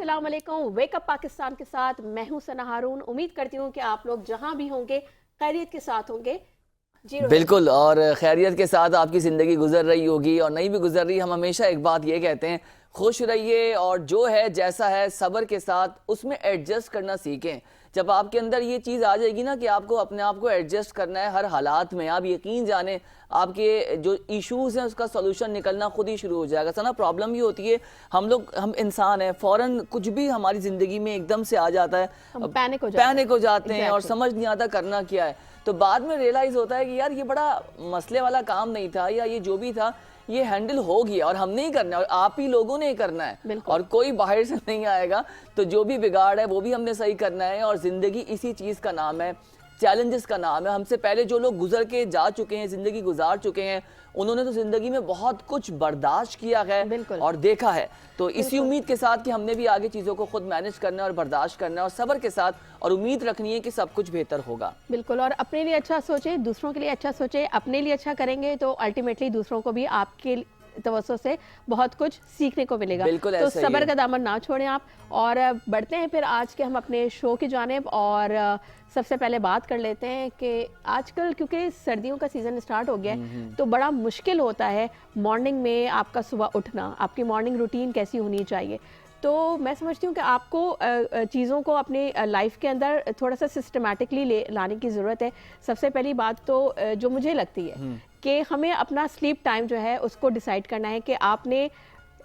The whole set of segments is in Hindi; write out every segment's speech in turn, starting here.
अस्सलाम वालेकुम। वेकअप पाकिस्तान के साथ मैं हूं सना हारून। उम्मीद करती हूं कि आप लोग जहां भी होंगे खैरियत के साथ होंगे। जी बिल्कुल, और खैरियत के साथ आपकी ज़िंदगी गुजर रही होगी और नहीं भी गुजर रही। हम हमेशा एक बात ये कहते हैं, खुश रहिए और जो है जैसा है सब्र के साथ उसमें एडजस्ट करना सीखें। जब आपके अंदर ये चीज़ आ जाएगी ना कि आपको अपने आप को एडजस्ट करना है हर हालात में, आप यकीन जाने आपके जो इश्यूज़ हैं उसका सोल्यूशन निकलना खुद ही शुरू हो जाएगा। सना प्रॉब्लम ये होती है, हम इंसान हैं, फ़ौरन कुछ भी हमारी ज़िंदगी में एकदम से आ जाता है, पैनिक हो जाते हैं और समझ नहीं आता करना क्या है। तो बाद में रियलाइज़ होता है कि यार ये बड़ा मसले वाला काम नहीं था, या ये जो भी था ये हैंडल हो गया और हमने ही करना है और आप ही लोगों ने ही करना है और कोई बाहर से नहीं आएगा। तो जो भी बिगाड़ है वो भी हमने सही करना है और ज़िंदगी इसी चीज़ का नाम है, चैलेंजेस का नाम है। हमसे पहले जो लोग गुजर के जा चुके हैं, ज़िंदगी गुजार चुके हैं, उन्होंने तो ज़िंदगी में बहुत कुछ बर्दाश्त किया है और देखा है। तो इसी उम्मीद के साथ कि हमने भी आगे चीज़ों को खुद मैनेज करना है और बर्दाश्त करना है और सब्र के साथ, और उम्मीद रखनी है कि सब कुछ बेहतर होगा। बिल्कुल, और अपने लिए अच्छा सोचे, दूसरों के लिए अच्छा सोचे। अपने लिए अच्छा करेंगे तो अल्टीमेटली दूसरों को भी आपके तवज्जो से बहुत कुछ सीखने को मिलेगा। तो सब्र का दामन ना छोड़ें आप। और बढ़ते हैं फिर आज के हम अपने शो की जानिब। और सबसे पहले बात कर लेते हैं कि आजकल क्योंकि सर्दियों का सीज़न स्टार्ट हो गया है तो बड़ा मुश्किल होता है मॉर्निंग में आपका सुबह उठना। आपकी मॉर्निंग रूटीन कैसी होनी चाहिए? तो मैं समझती हूँ कि आपको चीज़ों को अपने लाइफ के अंदर थोड़ा सा सिस्टमेटिकली लाने की ज़रूरत है। सबसे पहली बात तो जो मुझे लगती है कि हमें अपना स्लीप टाइम जो है उसको डिसाइड करना है कि आपने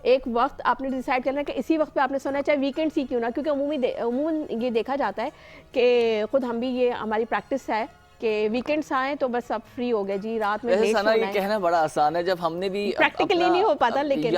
एक वक्त आपने डिसाइड करना है कि इसी वक्त पे आपने सोना है, चाहे वीकेंड्स ही क्यों ना। क्योंकि अमूमन ये देखा जाता है कि खुद हम भी, ये हमारी प्रैक्टिस है कि वीकेंड्स आए तो बस अब फ्री हो गए जी, रात में लेट सोना है। ये कहना बड़ा आसान है, जब हमने भी प्रैक्टिकली नहीं हो पाता, लेकिन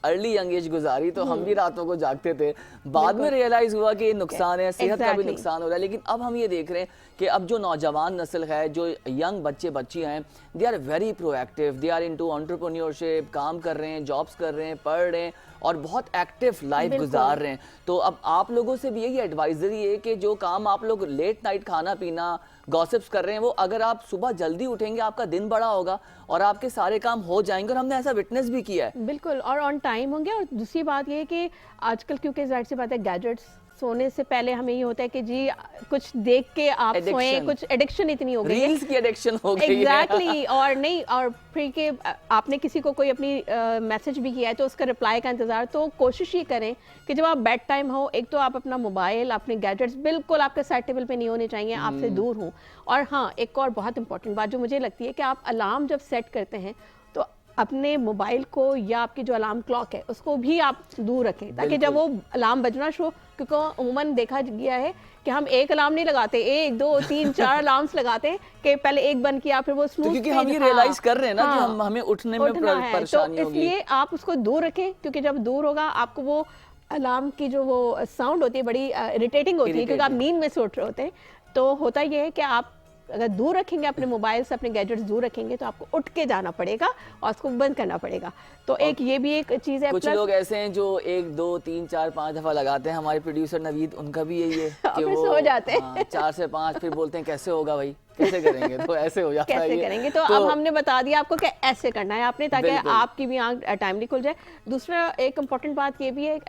अर्ली यंग एज गुजारी तो हम भी रातों को जागते थे। बाद में रियलाइज हुआ कि ये नुकसान है, सेहत का भी नुकसान हो रहा है। लेकिन अब हम ये देख रहे हैं कि अब जो नौजवान नस्ल है, जो यंग बच्चे बच्चियां हैं, they are very proactive, they are into entrepreneurship, काम कर रहे हैं, जॉब्स कर रहे हैं, पढ़ रहे हैं और बहुत एक्टिव लाइफ गुजार रहे हैं। तो अब आप लोगों से भी यही एडवाइजरी है कि जो काम आप लोग लेट नाइट खाना पीना गॉसिप्स कर रहे हैं, वो अगर आप सुबह जल्दी उठेंगे आपका दिन बड़ा होगा और आपके सारे काम हो जाएंगे। और हमने ऐसा विटनेस भी किया है। बिल्कुल, और ऑन टाइम होंगे। और दूसरी बात ये है कि आजकल क्योंकि जाहिर सी बात है गैजेट्स, सोने से पहले हमें ये होता है कि जी कुछ देख के आप सोएं, कुछ एडिक्शन इतनी हो गई है, रील्स की एडिक्शन हो गई है। एग्जैक्टली। और नहीं, और फिर के आपने किसी को कोई अपनी मैसेज भी किया है तो उसका रिप्लाई का इंतजार। तो कोशिश ये करें कि जब आप बेड टाइम हो, एक तो आप अपना मोबाइल, अपने गैजेट्स बिल्कुल आपके साइड टेबल पे नहीं होने चाहिए, आपसे दूर हों। और हाँ, एक और बहुत इंपॉर्टेंट बात जो मुझे लगती है कि आप अलार्म जब सेट करते हैं तो अपने मोबाइल को या आपकी जो अलार्म क्लॉक है उसको भी आप दूर रखें, ताकि जब वो अलार्म बजना शुरू, क्योंकि अमूमन देखा गया है कि हम एक अलार्म नहीं लगाते, 1 2 3 4 अलार्म्स लगाते हैं कि पहले एक बंद किया फिर वो स्नूज़, क्योंकि हम ये रियलाइज कर रहे हैं ना कि हमें उठने में परेशानी होगी। तो इसलिए आप उसको दूर रखें, क्योंकि जब दूर होगा आपको वो अलार्म की जो वो साउंड होती है बड़ी इरिटेटिंग होती है, क्योंकि आप नींद में से उठ रहे होते हैं। तो होता ये है कि आप अगर दूर रखेंगे अपने मोबाइल से, अपने गैजेट्स दूर रखेंगे, तो आपको उठ के जाना पड़ेगा और उसको बंद करना पड़ेगा। तो एक ये भी एक चीज़ है। कुछ लोग ऐसे हैं जो 1 2 3 4 5 दफा लगाते हैं। हमारे प्रोड्यूसर नवीद, उनका भी यही है कि वो सो जाते हैं 4 से 5, फिर बोलते हैं कैसे होगा भाई, कैसे करेंगे। तो ऐसे हो जाता है, कैसे करेंगे। तो अब हमने बता दिया आपको कि ऐसे करना है आपने, ताकि आपकी भी आंख टाइमली खुल जाए। दूसरा एक इम्पॉर्टेंट बात ये भी है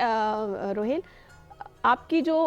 रोहिल, आपकी जो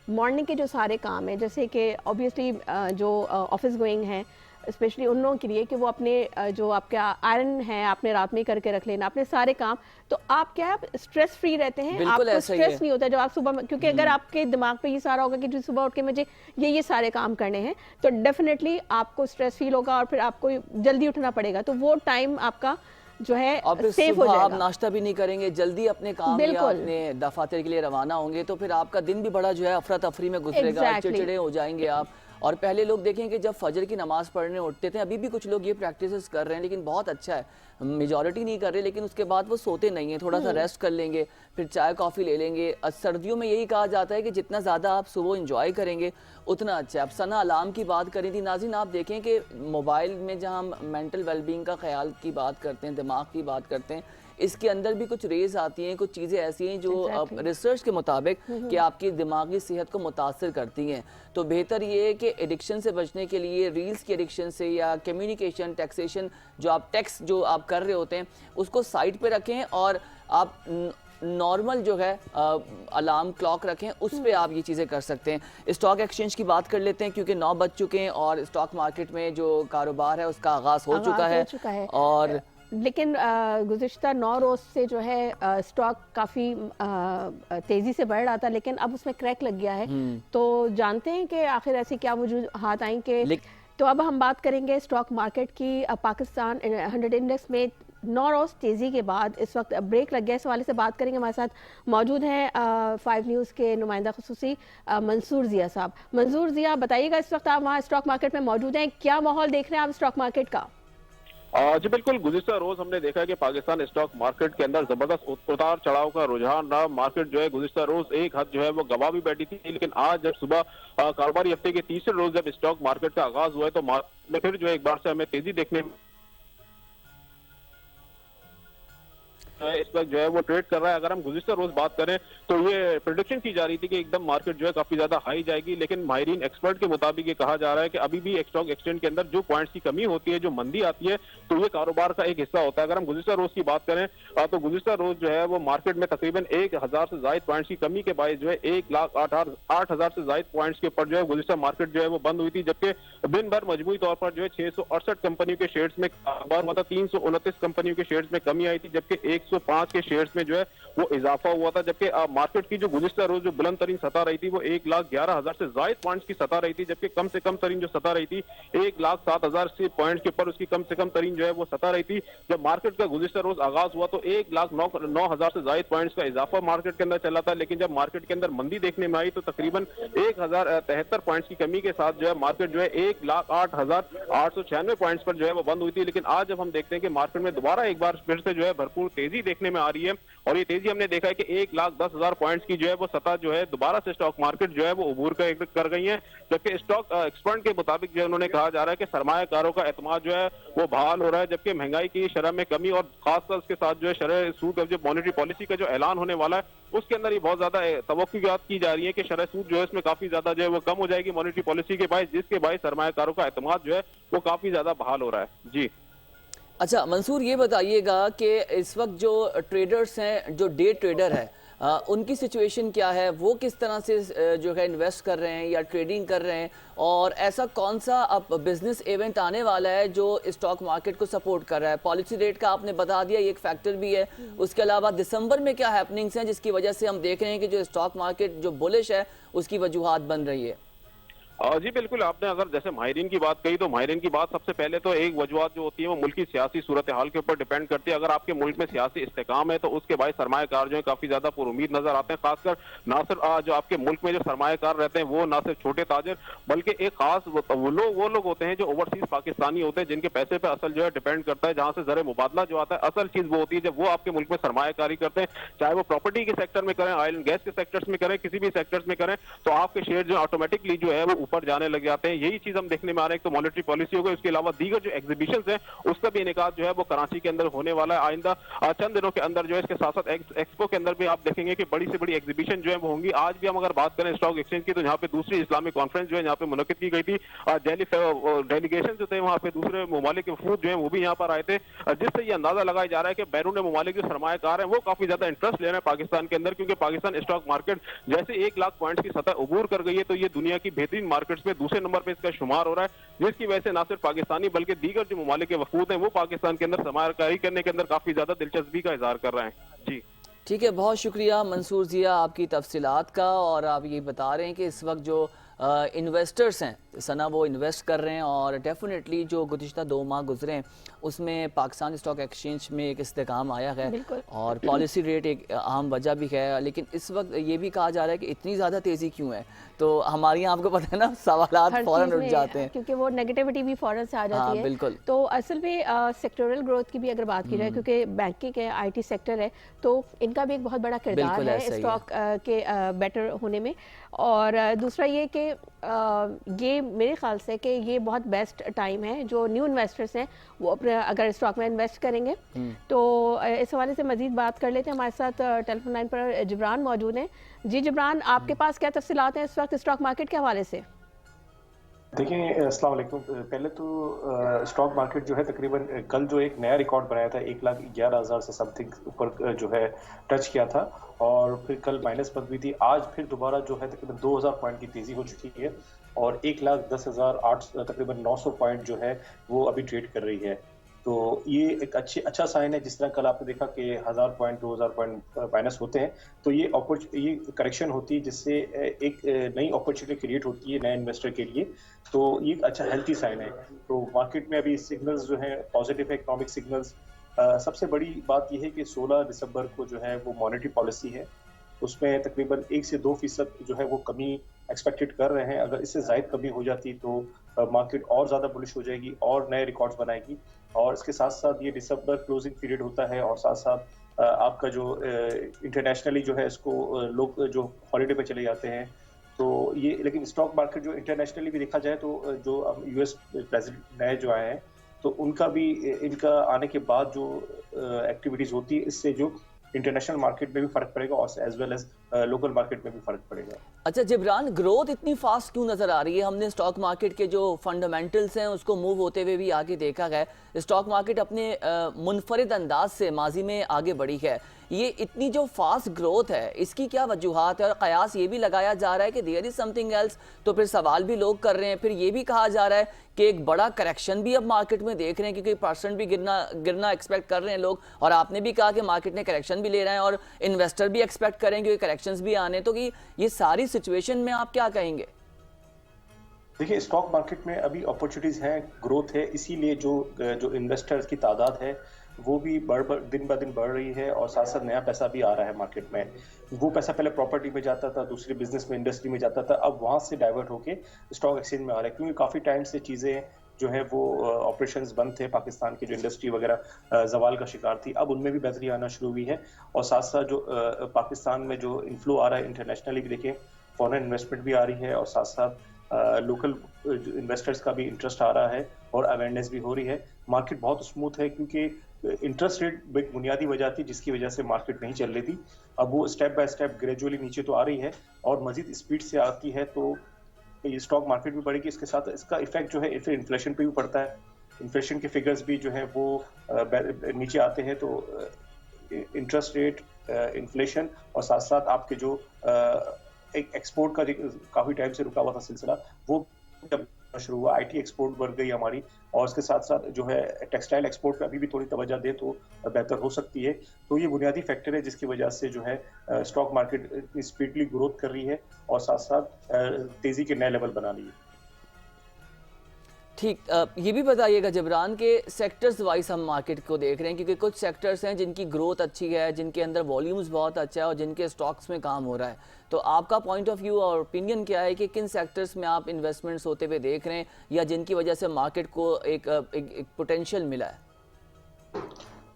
मॉर्निंग के जो सारे काम हैं, जैसे कि ऑब्वियसली जो ऑफिस गोइंग हैं, स्पेशली उन लोगों के लिए कि वो अपने जो आपका आयरन है आपने रात में करके रख लेना अपने सारे काम। तो आप क्या स्ट्रेस फ्री रहते हैं, आपको स्ट्रेस नहीं होता जब आप सुबह, क्योंकि अगर आपके दिमाग पे ये सारा होगा कि जो सुबह उठ के मुझे ये सारे काम करने हैं, तो डेफिनेटली आपको स्ट्रेस फील होगा और फिर आपको जल्दी उठना पड़ेगा। तो वो टाइम आपका जो है सेफ हो जाएगा। आप नाश्ता भी नहीं करेंगे, जल्दी अपने काम या अपने दफातर के लिए रवाना होंगे, तो फिर आपका दिन भी बड़ा जो है अफरा तफरी में गुजरेगा, चिड़चिड़े हो जाएंगे आप। और पहले लोग देखें कि जब फजर की नमाज़ पढ़ने उठते थे, अभी भी कुछ लोग ये प्रैक्टिसेस कर रहे हैं, लेकिन बहुत अच्छा है, मेजॉरिटी नहीं कर रहे, लेकिन उसके बाद वो सोते नहीं हैं, थोड़ा सा रेस्ट कर लेंगे, फिर चाय कॉफ़ी ले लेंगे। सर्दियों में यही कहा जाता है कि जितना ज़्यादा आप सुबह इंजॉय करेंगे उतना अच्छा है। अब सना अलार्म की बात करी थी, नाज़रीन आप देखें कि मोबाइल में जहाँ हम मेंटल वेलबींग का ख्याल की बात करते हैं, दिमाग की बात करते हैं, इसके अंदर भी कुछ रेज आती हैं, कुछ चीज़ें ऐसी हैं जो रिसर्च के मुताबिक कि आपकी दिमागी सेहत को मुतासर करती हैं। तो बेहतर ये है कि एडिक्शन से बचने के लिए, रील्स की एडिक्शन से या कम्युनिकेशन, टैक्सेशन, जो आप टैक्स जो आप कर रहे होते हैं उसको साइड पे रखें और आप नॉर्मल जो है अलार्म क्लॉक रखें, उस पे आप ये चीज़ें कर सकते हैं। स्टॉक एक्सचेंज की बात कर लेते हैं क्योंकि 9 बज चुके हैं और स्टॉक मार्केट में जो कारोबार है उसका आगाज़ हो चुका है और लेकिन गुज़िश्ता 9 रोज़ से जो है स्टॉक काफ़ी तेज़ी से बढ़ रहा था, लेकिन अब उसमें क्रैक लग गया है। तो जानते हैं कि आखिर ऐसी क्या वजूहात आई कि तो अब हम बात करेंगे स्टॉक मार्केट की। पाकिस्तान 100 इंडेक्स में 9 रोज़ तेज़ी के बाद इस वक्त ब्रेक लग गया। इस हवाले से बात करेंगे, हमारे साथ मौजूद हैं 5 न्यूज़ के नुमाइंदा खुसूसी मंसूर ज़िया साहब। मंसूर ज़िया, बताइएगा, इस वक्त आप वहाँ स्टॉक मार्केट में मौजूद हैं, क्या माहौल देख रहे हैं आप स्टॉक मार्केट का? जी बिल्कुल, गुज़िश्ता रोज हमने देखा है कि पाकिस्तान स्टॉक मार्केट के अंदर जबरदस्त उतार चढ़ाव का रुझान रहा। मार्केट जो है गुज़िश्ता रोज एक हद जो है वो गवा भी बैठी थी, लेकिन आज जब सुबह कारोबारी हफ्ते के तीसरे रोज जब स्टॉक मार्केट का आगाज हुआ है तो मार्केट में फिर जो है एक बार से हमें तेजी देखने इस वक्त जो है वो ट्रेड कर रहा है। अगर हम गुज़िश्ता रोज बात करें तो ये प्रेडिक्शन की जा रही थी कि एकदम मार्केट जो है काफी ज्यादा हाई जाएगी, लेकिन माहिरीन एक्सपर्ट के मुताबिक ये कहा जा रहा है कि अभी भी स्टॉक एक्सचेंज के अंदर जो पॉइंट्स की कमी होती है, जो मंदी आती है, तो ये कारोबार का एक हिस्सा होता है। अगर हम गुज़िश्ता रोज की बात करें तो गुज़िश्ता रोज जो है वो मार्केट में तकरीबन 1000 से ज्यादा पॉइंट्स की कमी के बायस जो है 1,08,000 से ज्यादा पॉइंट्स के ऊपर जो है गुज़िश्ता मार्केट जो है वो बंद हुई थी, जबकि दिन भर मजमूई तौर पर जो है 668 कंपनियों के शेयर्स में कारोबार हुआ था, 329 कंपनियों के शेयर्स में कमी आई थी, जबकि 105 के शेयर्स में जो है वो इजाफा हुआ था। जबकि मार्केट की जो गुज़िश्ता रोज जो बुलंद तरीन सतह रही थी वो 1,11,000 से ज्यादा पॉइंट्स की सतह रही थी, जबकि कम से कम तरीन जो सतह रही थी 1,07,000 से पॉइंट्स के ऊपर उसकी कम से कम तरीन जो है वो सतह रही थी। जब मार्केट का गुज़िश्ता रोज आगाज हुआ तो 1,09,000 से ज्यादा पॉइंट्स का इजाफा मार्केट के अंदर चला था, लेकिन जब मार्केट के अंदर मंदी देखने में आई तो तकरीबन 1,073 पॉइंट्स की कमी के साथ जो है मार्केट जो है 1,08,896 पॉइंट्स पर जो है वो बंद हुई थी। लेकिन आज जब हम देखते हैं कि मार्केट में दोबारा एक बार फिर से जो है भरपूर तेजी देखने में आ रही है और ये तेजी हमने देखा है कि 1,10,000 पॉइंट्स की जो है वो सतह जो है दोबारा से स्टॉक मार्केट जो है वो उबूर कर गई है, जबकि स्टॉक एक्सपर्ट के मुताबिक जो उन्होंने कहा जा रहा है कि सरमायाकारों का एतमाद जो है वो बहाल हो रहा है, जबकि महंगाई की शरह में कमी और खासकर उसके साथ जो है शरह सूद जो मॉनेटरी पॉलिसी का जो ऐलान होने वाला है उसके अंदर ये बहुत ज्यादा तवक्कुआत की जा रही है कि शरह सूद जो है इसमें काफी ज्यादा जो है वो कम हो जाएगी मॉनेटरी पॉलिसी के बायस, जिसके बायस सरमायाकारों का एतमाद जो है वो काफी ज्यादा बहाल हो रहा है। जी अच्छा मंसूर, ये बताइएगा कि इस वक्त जो ट्रेडर्स हैं, जो डे ट्रेडर है, उनकी सिचुएशन क्या है? वो किस तरह से जो है इन्वेस्ट कर रहे हैं या ट्रेडिंग कर रहे हैं, और ऐसा कौन सा अब बिजनेस इवेंट आने वाला है जो स्टॉक मार्केट को सपोर्ट कर रहा है? पॉलिसी रेट का आपने बता दिया, ये एक फैक्टर भी है। उसके अलावा दिसंबर में क्या हैपनिंग्स हैं जिसकी वजह से हम देख रहे हैं कि जो स्टॉक मार्केट जो बुलिश है उसकी वजूहात बन रही है? जी बिल्कुल, आपने अगर जैसे माहिरीन की बात कही तो माहिरीन की बात सबसे पहले तो एक वजूहत जो होती है वो मुल्क की सियासी सूरत हाल के ऊपर डिपेंड करती है। अगर आपके मुल्क में सियासी इस्तेकाम है तो उसके बाद सरमायाकार जो है काफी ज्यादा पुरुमीद नजर आते हैं। खासकर ना सिर्फ जो आपके मुल्क में जो सरमायाकार रहते हैं वो ना सिर्फ छोटे ताजर बल्कि एक खास वो लोग होते हैं जो ओवरसीज पाकिस्तानी होते हैं, जिनके पैसे पे असल जो है डिपेंड करता है, जहां से जर मुबादला जो आता है। असल चीज वो होती है जब वो आपके मुल्क में सरमायाकारी करते हैं, चाहे वो प्रॉपर्टी के सेक्टर में करें, ऑयल एंड गैस के सेक्टर्स में करें, किसी भी सेक्टर्स में करें, तो आपके शेयर जो ऑटोमेटिकली जो है वो ऊपर जाने लग जाते हैं। यही चीज हम देखने में आ रहे हैं। तो मॉनेटरी पॉलिसी हो गई, उसके अलावा दीगर जो एग्जीबिशंस हैं उसका भी इनेकाद जो है वो कराची के अंदर होने वाला है आइंदा चंद दिनों के अंदर जो है। इसके साथ साथ एक्सपो के अंदर भी आप देखेंगे कि बड़ी से बड़ी एग्जीबिशन जो है वो होंगी। आज भी हम अगर बात करें स्टॉक एक्सचेंज की तो यहाँ पे दूसरी इस्लामिक कॉन्फ्रेंस जो है यहाँ पे मुनक्किद की गई थी। डेलीगेशन जो थे वहाँ पे दूसरे ममालिक के वफूद जो है वो भी यहाँ पर आए थे, जिससे ये अंदाजा लगाया जा रहा है कि बैरून ममालिक जो सरमायाकार है वो काफी ज्यादा इंटरेस्ट ले रहे हैं पाकिस्तान के अंदर, क्योंकि पाकिस्तान स्टॉक मार्केट जैसे 1 लाख पॉइंट्स की सतह उबूर कर गई है तो ये दुनिया की बेहतरीन मार्केट्स में दूसरे नंबर पर इसका शुमार हो रहा है, जिसकी वजह से ना सिर्फ पाकिस्तानी बल्कि दीगर जो ममालिक के वफूद हैं वो पाकिस्तान के अंदर सरमायाकारी करने के अंदर काफी ज्यादा दिलचस्पी का इजहार कर रहे हैं। जी ठीक है, बहुत शुक्रिया मंसूर ज़िया आपकी तफसीलात का। और आप ये बता रहे हैं कि इस वक्त जो इन्वेस्टर्स हैं सना वो इन्वेस्ट कर रहे हैं और डेफिनेटली जो गुज़िश्ता 2 माह गुजरे हैं उसमें पाकिस्तान स्टॉक एक्सचेंज में एक इस्तेकाम आया है और पॉलिसी रेट एक अहम वजह भी है। लेकिन इस वक्त ये भी कहा जा रहा है कि इतनी ज़्यादा तेज़ी क्यों है, तो हमारे यहाँ आपको पता है ना सवालात फ़ौरन उठ जाते हैं क्योंकि वो नेगेटिविटी भी फ़ौरन से आ जाती है। बिल्कुल। तो असल में सेक्टोरल ग्रोथ की भी अगर बात की जाए, क्योंकि बैंकिंग है, IT सेक्टर है, तो इनका भी एक बहुत बड़ा किरदार है स्टॉक के बेटर होने में। और दूसरा ये कि ये मेरे ख्याल से कि ये बहुत बेस्ट टाइम है जो न्यू इन्वेस्टर्स हैं वो अपने अगर स्टॉक में इन्वेस्ट करेंगे। तो इस हवाले से मजीद बात कर लेते हैं। हमारे साथ टेलीफोन लाइन पर जिब्रान मौजूद हैं। जी जिब्रान, आपके पास क्या तफसीलात हैं इस वक्त स्टॉक मार्केट के हवाले से? देखिए, अस्सलाम वालेकुम। पहले तो स्टॉक मार्केट जो है तकरीबन कल जो एक नया रिकॉर्ड बनाया था, 1,11,000 से समथिंग ऊपर जो है टच किया था, और फिर कल माइनस बंद हुई थी। आज फिर दोबारा जो है तकरीबन 2,000 पॉइंट की तेज़ी हो चुकी है, और 1,10,008 तकरीबन 900 पॉइंट जो है वो अभी ट्रेड कर रही है। तो ये एक अच्छा साइन है। जिस तरह कल आपने देखा कि 1,000 पॉइंट 2,000 पॉइंट माइनस होते हैं, तो ये करेक्शन होती है, जिससे एक नई अपॉर्चुनिटी क्रिएट होती है नए इन्वेस्टर के लिए। तो ये एक अच्छा हेल्थी साइन है। तो मार्केट में अभी सिग्नल्स जो है पॉजिटिव है, इकोनॉमिक सिग्नल्स। सबसे बड़ी बात यह है कि 16 दिसंबर को जो है वो मॉनेटरी पॉलिसी है, उसमें तकरीबन 1 से 2% जो है वो कमी एक्सपेक्टेड कर रहे हैं। अगर इससे ज़ायद कमी हो जाती तो मार्केट और ज़्यादा बुलिश हो जाएगी और नए रिकॉर्ड्स बनाएगी। और इसके साथ साथ ये दिसंबर क्लोजिंग पीरियड होता है, और साथ साथ आपका जो इंटरनेशनली जो है इसको लोग जो हॉलीडे पे चले जाते हैं, तो ये। लेकिन स्टॉक मार्केट जो इंटरनेशनली भी देखा जाए तो जो यूएस प्रेसिडेंट नए जो आए हैं, तो उनका भी इनका आने के बाद जो एक्टिविटीज होती है, इससे जो इंटरनेशनल मार्केट में भी फर्क पड़ेगा और as well as local market में भी फर्क पड़ेगा। अच्छा जिब्रान, ग्रोथ इतनी फास्ट क्यों नजर आ रही है? हमने स्टॉक मार्केट के जो फंडामेंटल्स हैं उसको मूव होते हुए भी आगे देखा गया। स्टॉक मार्केट अपने मुनफरिद अंदाज से माजी में आगे बढ़ी है। ये इतनी जो फास्ट ग्रोथ है, इसकी क्या वजूहात है? और कयास ये भी लगाया जा रहा है कि देयर इज समथिंग एल्स। तो फिर सवाल भी लोग कर रहे हैं, फिर ये भी कहा जा रहा है कि एक बड़ा करेक्शन भी अब मार्केट में देख रहे हैं, क्योंकि परसेंट भी गिरना एक्सपेक्ट कर रहे हैं लोग। और आपने भी कहा कि मार्केट ने करेक्शन भी ले रहे हैं और इन्वेस्टर भी एक्सपेक्ट करेंगे करेक्शंस भी आने। तो कि ये सारी सिचुएशन में आप क्या कहेंगे? देखिए, स्टॉक मार्केट में अभी अपॉर्चुनिटीज हैं, ग्रोथ है, इसीलिए जो इन्वेस्टर्स की तादाद है वो भी दिन ब दिन बढ़ रही है, और साथ साथ नया पैसा भी आ रहा है मार्केट में। वो पैसा पहले प्रॉपर्टी में जाता था, दूसरे बिजनेस में, इंडस्ट्री में जाता था, अब वहां से डाइवर्ट होके स्टॉक एक्सचेंज में आ रहा है, क्योंकि काफी टाइम से चीजें जो है वो ऑपरेशंस बंद थे। पाकिस्तान की जो इंडस्ट्री वगैरह जवाल का शिकार थी, अब उनमें भी बेहतरी आना शुरू हुई है। और साथ साथ जो पाकिस्तान में जो इन्फ्लो आ रहा है इंटरनेशनली भी, देखें, फॉरेन इन्वेस्टमेंट भी आ रही है, और साथ साथ लोकल इन्वेस्टर्स का भी इंटरेस्ट आ रहा है और अवेयरनेस भी हो रही है। मार्केट बहुत स्मूथ है, क्योंकि इंटरेस्ट रेट एक बुनियादी वजह थी जिसकी वजह से मार्केट नहीं चल रही थी। अब वो स्टेप बाय स्टेप ग्रेजुअली नीचे तो आ रही है, और मजीद स्पीड से आती है, तो ये स्टॉक मार्केट भी बढ़ेगी। इसके साथ इसका इफेक्ट जो है फिर इन्फ्लेशन पे भी पड़ता है। इन्फ्लेशन के फिगर्स भी जो है वो नीचे आते हैं, तो इंटरेस्ट रेट, इन्फ्लेशन, और साथ साथ आपके जो एक एक्सपोर्ट का काफी टाइम से रुका हुआ था सिलसिला, वो जब शुरू हुआ, आईटी एक्सपोर्ट बढ़ गई हमारी, और उसके साथ साथ जो है टेक्सटाइल एक्सपोर्ट पे अभी भी थोड़ी तवज्जो दे तो बेहतर हो सकती है। तो ये बुनियादी फैक्टर है जिसकी वजह से जो है स्टॉक मार्केट इतनी स्पीडली ग्रोथ कर रही है, और साथ साथ तेजी के नए लेवल बना रही है। ठीक, ये भी बताइएगा जबरान के सेक्टर्स वाइज हम मार्केट को देख रहे हैं, क्योंकि कुछ सेक्टर्स हैं जिनकी ग्रोथ अच्छी है, जिनके अंदर वॉल्यूम्स बहुत अच्छा है, और जिनके स्टॉक्स में काम हो रहा है। तो आपका पॉइंट ऑफ व्यू और ओपिनियन क्या है कि किन सेक्टर्स में आप इन्वेस्टमेंट्स होते हुए देख रहे हैं, या जिनकी वजह से मार्केट को एक पोटेंशियल मिला है?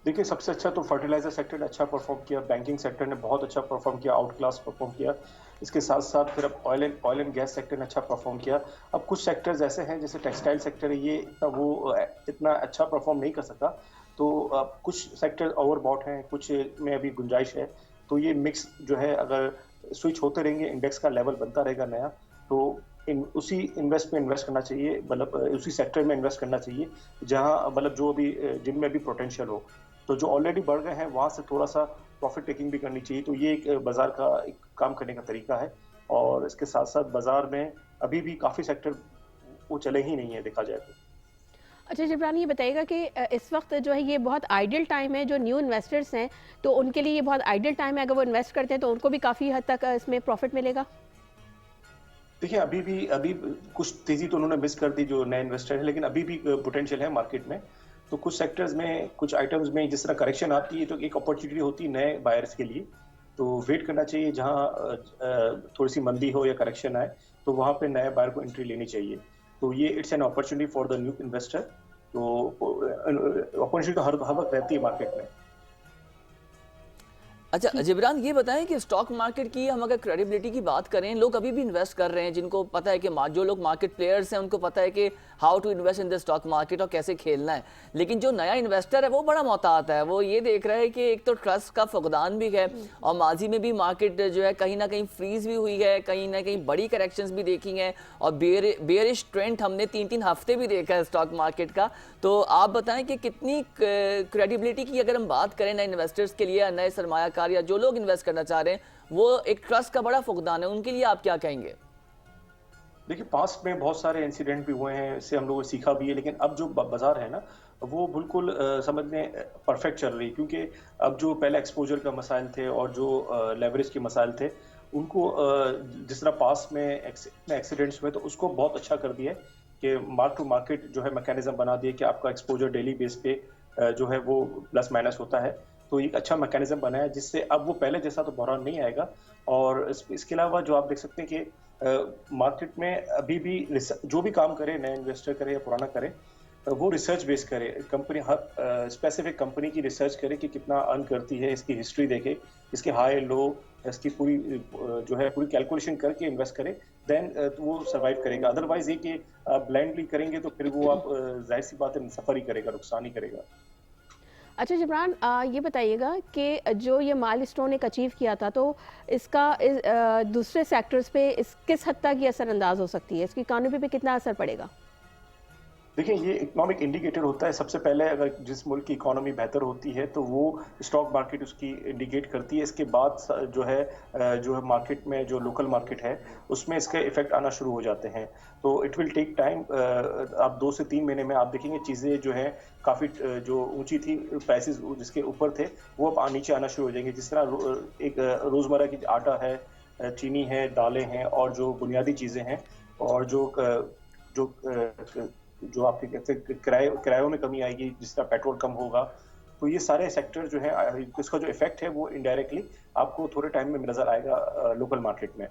देखिए, सबसे अच्छा तो फर्टिलाइजर सेक्टर ने अच्छा परफॉर्म किया, बैंकिंग सेक्टर ने बहुत अच्छा परफॉर्म किया, आउट क्लास परफॉर्म किया। इसके साथ साथ फिर अब ऑयल एंड गैस सेक्टर ने अच्छा परफॉर्म किया। अब कुछ सेक्टर्स ऐसे हैं जैसे टेक्सटाइल सेक्टर है, ये इतना अच्छा परफॉर्म नहीं कर सकता। तो कुछ सेक्टर ओवरबॉट हैं, कुछ में अभी गुंजाइश है। तो ये मिक्स जो है, अगर स्विच होते रहेंगे, इंडेक्स का लेवल बनता रहेगा नया, तो उसी इन्वेस्ट करना चाहिए, मतलब उसी सेक्टर में इन्वेस्ट करना चाहिए जहां मतलब जो अभी जिनमें भी पोटेंशियल हो। तो जो ऑलरेडी बढ़ गए हैं वहां से थोड़ा सा प्रॉफिट टेकिंग भी करनी चाहिए। तो ये एक बाजार का एक काम करने का तरीका है। और इसके साथ साथ बाजार में अभी भी काफी सेक्टर वो चले ही नहीं है देखा जाए तो। अच्छा जिब्रान, ये बताइएगा कि इस वक्त जो है ये बहुत आइडियल टाइम है, जो न्यू इन्वेस्टर्स हैं तो उनके लिए ये बहुत आइडियल टाइम है, अगर वो इन्वेस्ट करते हैं तो उनको भी काफ़ी हद तक इसमें प्रॉफिट मिलेगा। देखिए, अभी कुछ तेजी तो उन्होंने मिस कर दी जो नए इन्वेस्टर है, लेकिन अभी भी पोटेंशियल है मार्केट में। तो कुछ सेक्टर्स में, कुछ आइटम्स में जिस तरह करेक्शन आती है तो एक अपॉर्चुनिटी होती है नए बायर्स के लिए। तो वेट करना चाहिए, जहां थोड़ी सी मंदी हो या करेक्शन आए तो वहां पे नए बायर को एंट्री लेनी चाहिए। तो ये it's an opportunity for the new investor. तो अपॉर्चुनिटी तो हर वक्त रहती है मार्केट में। अच्छा जिब्रान, ये बताएं कि स्टॉक मार्केट की हम अगर क्रेडिबिलिटी की बात करें, लोग अभी भी इन्वेस्ट कर रहे हैं जिनको पता है कि जो लोग मार्केट प्लेयर्स हैं उनको पता है कि how to invest in the stock market और कैसे खेलना है, लेकिन जो नया इन्वेस्टर है वो बड़ा मोहतात है। वो ये देख रहा है कि एक तो ट्रस्ट का फुकदान भी है और माजी में भी मार्केट जो है कहीं ना कहीं फ्रीज भी हुई है, कहीं ना कहीं बड़ी करेक्शंस भी देखी हैं और बेयरिश ट्रेंड हमने 3-3 हफ्ते भी देखा है स्टॉक मार्केट का। तो आप बताएं कि कितनी क्रेडिबिलिटी की अगर हम बात करें नए इन्वेस्टर्स के लिए, नए सरमायाकार या जो लोग इन्वेस्ट करना चाह रहे हैं, वो एक ट्रस्ट का बड़ा फुकदान है, उनके लिए आप क्या कहेंगे? देखिए, पास्ट में बहुत सारे इंसिडेंट भी हुए हैं, इससे हम लोगों ने सीखा भी है, लेकिन अब जो बाजार है ना, वो बिल्कुल समझ लें परफेक्ट चल रही है, क्योंकि अब जो पहले एक्सपोजर का मसाइल थे और जो लेवरेज के मसाइल थे, उनको जिस तरह पास्ट में एक्सीडेंट्स हुए तो उसको बहुत अच्छा कर दिया है कि मार्क टू मार्केट जो है मैकेनिज्म बना दिया कि आपका एक्सपोजर डेली बेस पे जो है वो प्लस माइनस होता है। तो एक अच्छा मैकेनिज्म बना है जिससे अब वो पहले जैसा तो बहरान नहीं आएगा। और इसके अलावा जो आप देख सकते हैं कि मार्केट में अभी भी जो भी काम करे, नए इन्वेस्टर करे या पुराना करे, वो रिसर्च बेस करे। कंपनी हर स्पेसिफिक कंपनी की रिसर्च करे कि कितना अर्न करती है, इसकी हिस्ट्री देखे, इसके हाई लो, इसकी पूरी जो है पूरी कैलकुलेशन करके इन्वेस्ट करे, देन वो सर्वाइव करेगा। अदरवाइज ये कि ब्लाइंडली करेंगे तो फिर वो आप जाहिर सी बात है सफर ही करेगा, नुकसान ही करेगा। अच्छा जिब्रान, ये बताइएगा कि जो ये माइलस्टोन एक अचीव किया था, तो इसका दूसरे सेक्टर्स पे किस हद तक ये असरअंदाज हो सकती है, इसकी इकॉनमी पे कितना असर पड़ेगा? देखिए, ये इकोनॉमिक इंडिकेटर होता है। सबसे पहले अगर जिस मुल्क की इकोनॉमी बेहतर होती है तो वो स्टॉक मार्केट उसकी इंडिकेट करती है। इसके बाद जो है मार्केट में जो लोकल मार्केट है उसमें इसके इफेक्ट आना शुरू हो जाते हैं। तो इट विल टेक टाइम। आप 2 से 3 महीने में आप देखेंगे चीज़ें जो है काफ़ी जो ऊंची थी, प्राइसेस जिसके ऊपर थे वो अब नीचे आना शुरू हो जाएंगे। जिस तरह एक रोज़मर्रा की आटा है, चीनी है, दालें हैं और जो बुनियादी चीज़ें हैं, और जो आपके कहते हैं किरायों में कमी आएगी, जिस तरह पेट्रोल कम होगा, तो ये सारे सेक्टर जो है इसका जो इफेक्ट है वो इनडायरेक्टली आपको थोड़े टाइम में नजर आएगा लोकल मार्केट में।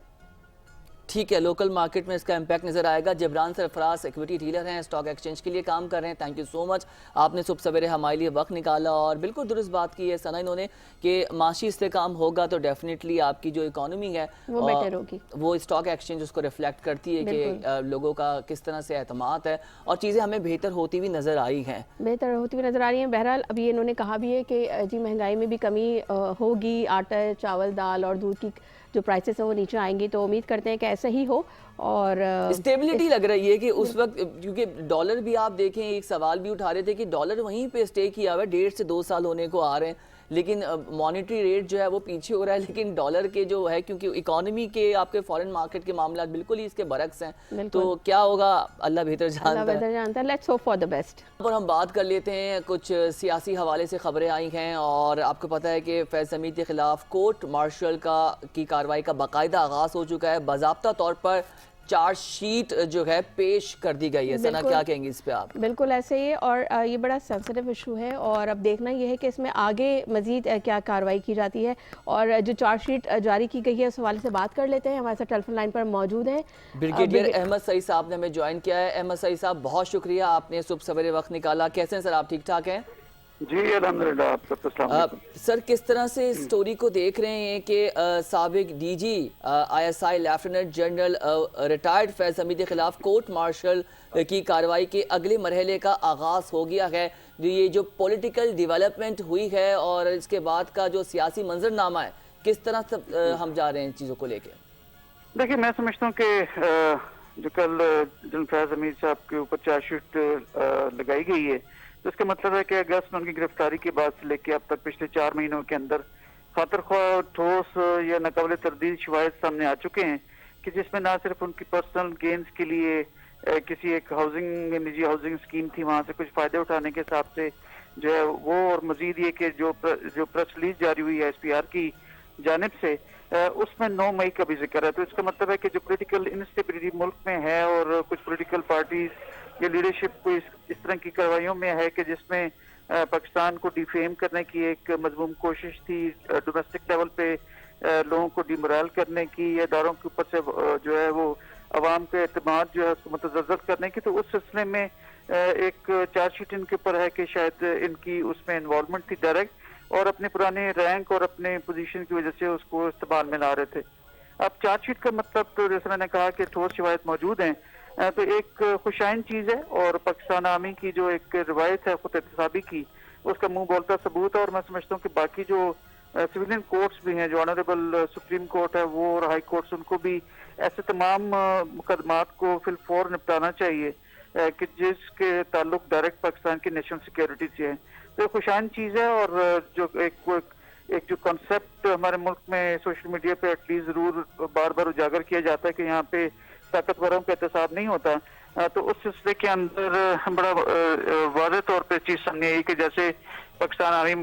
ठीक है, लोकल मार्केट में इसका इम्पैक्ट नजर आएगा। जिब्रान सरफराज इक्विटी डीलर हैं, स्टॉक एक्सचेंज के लिए काम कर रहे हैं। थैंक यू सो मच, आपने सुबह सवेरे हमारे लिए वक्त निकाला और बिल्कुल दुरुस्त बात की है सना इन्होंने कि माशी इस्तेकाम होगा तो डेफिनेटली आपकी जो इकोनॉमी है वो बेटर होगी। वो स्टॉक एक्सचेंज उसको रिफ्लेक्ट करती है कि लोगों का किस तरह से एतमाद है और चीज़ें हमें बेहतर होती हुई नजर आई हैं, बेहतर होती हुई नजर आ रही हैं। बहरहाल अभी इन्होंने कहा भी है कि जी महंगाई में भी कमी होगी, आटा, चावल, दाल और दूध की जो प्राइसेस है वो नीचे आएंगी, तो उम्मीद करते हैं कि ऐसा ही हो। और स्टेबिलिटी लग रही है कि उस वक्त, क्योंकि डॉलर भी आप देखें, एक सवाल भी उठा रहे थे कि डॉलर वहीं पे स्टे किया हुआ है, 1.5 से 2 साल होने को आ रहे हैं, लेकिन मॉनेटरी रेट जो है वो पीछे हो रहा है, लेकिन डॉलर के जो है, क्योंकि इकोनॉमी के आपके फॉरेन मार्केट के मामला बिल्कुल ही इसके बरक्स हैं, तो क्या होगा अल्लाह बेहतर जानता है। Let's hope for the best. और हम बात कर लेते हैं, कुछ सियासी हवाले से खबरें आई हैं और आपको पता है कि फैज़ हमीद के खिलाफ कोर्ट मार्शल की कार्रवाई का बाकायदा आगाज हो चुका है। बाज़ाब्ता तौर पर चार्जशीट जो है पेश कर दी गई है। सना, क्या कहेंगे इस पे आप? बिल्कुल ऐसे ही है, और ये बड़ा सेंसिटिव इशू है और अब देखना ये है कि इसमें आगे मजीद क्या कार्रवाई की जाती है। और जो चार्जशीट जारी की गई है उस हवाले से बात कर लेते हैं। हमारे साथ टेलीफोन लाइन पर मौजूद है ब्रिगेडियर अहमद सईद साहब ने हमें ज्वाइन किया है। अहमद सईद साहब, बहुत शुक्रिया, आपने सुबह सवेरे वक्त निकाला। कैसे हैं सर, आप ठीक ठाक हैं? जी अल्हम्दुलिल्लाह, आप सबको अस्सलाम वालेकुम। सर, किस तरह से इस स्टोरी को देख रहे हैं कि साबिक DG ISI lieutenant general retired Faiz Hameed के खिलाफ कोर्ट मार्शल की कार्रवाई के अगले मरहले का आगाज हो गया है? ये जो पॉलिटिकल डेवलपमेंट हुई है और इसके बाद का जो सियासी मंजरनामा है, किस तरह से हम जा रहे हैं इन चीज़ों को लेके? देखिए, मैं समझता हूँ कि जो कल जनरल फैज हमीद साहब के ऊपर चार्जशीट लगाई गई है, तो इसका मतलब है कि अगस्त में उनकी गिरफ्तारी के बाद से लेके अब तक पिछले 4 महीनों के अंदर खातरख्वाह ठोस या नाकाबिल तरदीद शवाहिद सामने आ चुके हैं कि जिसमें ना सिर्फ उनकी पर्सनल गेन्स के लिए किसी एक निजी हाउसिंग स्कीम थी, वहां से कुछ फायदे उठाने के हिसाब से जो है वो, और मजीद ये कि जो प्रेस रिलीज जारी हुई है SPR की जानिब से, उसमें 9 मई का भी जिक्र है। तो इसका मतलब है कि जो पोलिटिकल इंस्टेबिलिटी मुल्क में है और कुछ पोलिटिकल पार्टीज या लीडरशिप को इस तरह की कार्रवाइयों में है कि जिसमें पाकिस्तान को डिफेम करने की एक मजमूम कोशिश थी, डोमेस्टिक लेवल पे लोगों को डिमोरल करने की या इदारों के ऊपर से जो है वो अवाम के एतमाद जो है उसको मुतज़्ज़ल करने की, तो उस सिलसिले में एक चार्जशीट इनके ऊपर है कि शायद इनकी उसमें इन्वॉल्वमेंट थी डायरेक्ट, और अपने पुराने रैंक और अपने पोजीशन की वजह से उसको इस्तेमाल में ला रहे थे। अब चार्जशीट का मतलब तो जैसे मैंने कहा कि ठोस शवाहिद मौजूद हैं, तो एक खुशाइन चीज है। और पाकिस्तान आर्मी की जो एक रिवायत है खुद एहतसाबी की, उसका मुंह बोलता सबूत है। और मैं समझता हूँ कि बाकी जो सिविलियन कोर्ट्स भी हैं, जो ऑनरेबल सुप्रीम कोर्ट है वो और हाई कोर्ट्स, उनको भी ऐसे तमाम मुकदमात को फिलफौर निपटाना चाहिए कि जिसके ताल्लुक डायरेक्ट पाकिस्तान की नेशनल सिक्योरिटी से है। तो खुशाइन चीज है। और जो एक जो कॉन्सेप्ट हमारे मुल्क में सोशल मीडिया पे एटलीस्ट जरूर बार बार उजागर किया जाता है कि यहाँ पे ताकतवरों का एहतसाब नहीं होता, तो उस सिलसिले के अंदर बड़ा वाज़ेह तौर पे चीज सामने आई कि जैसे पाकिस्तान आर्मी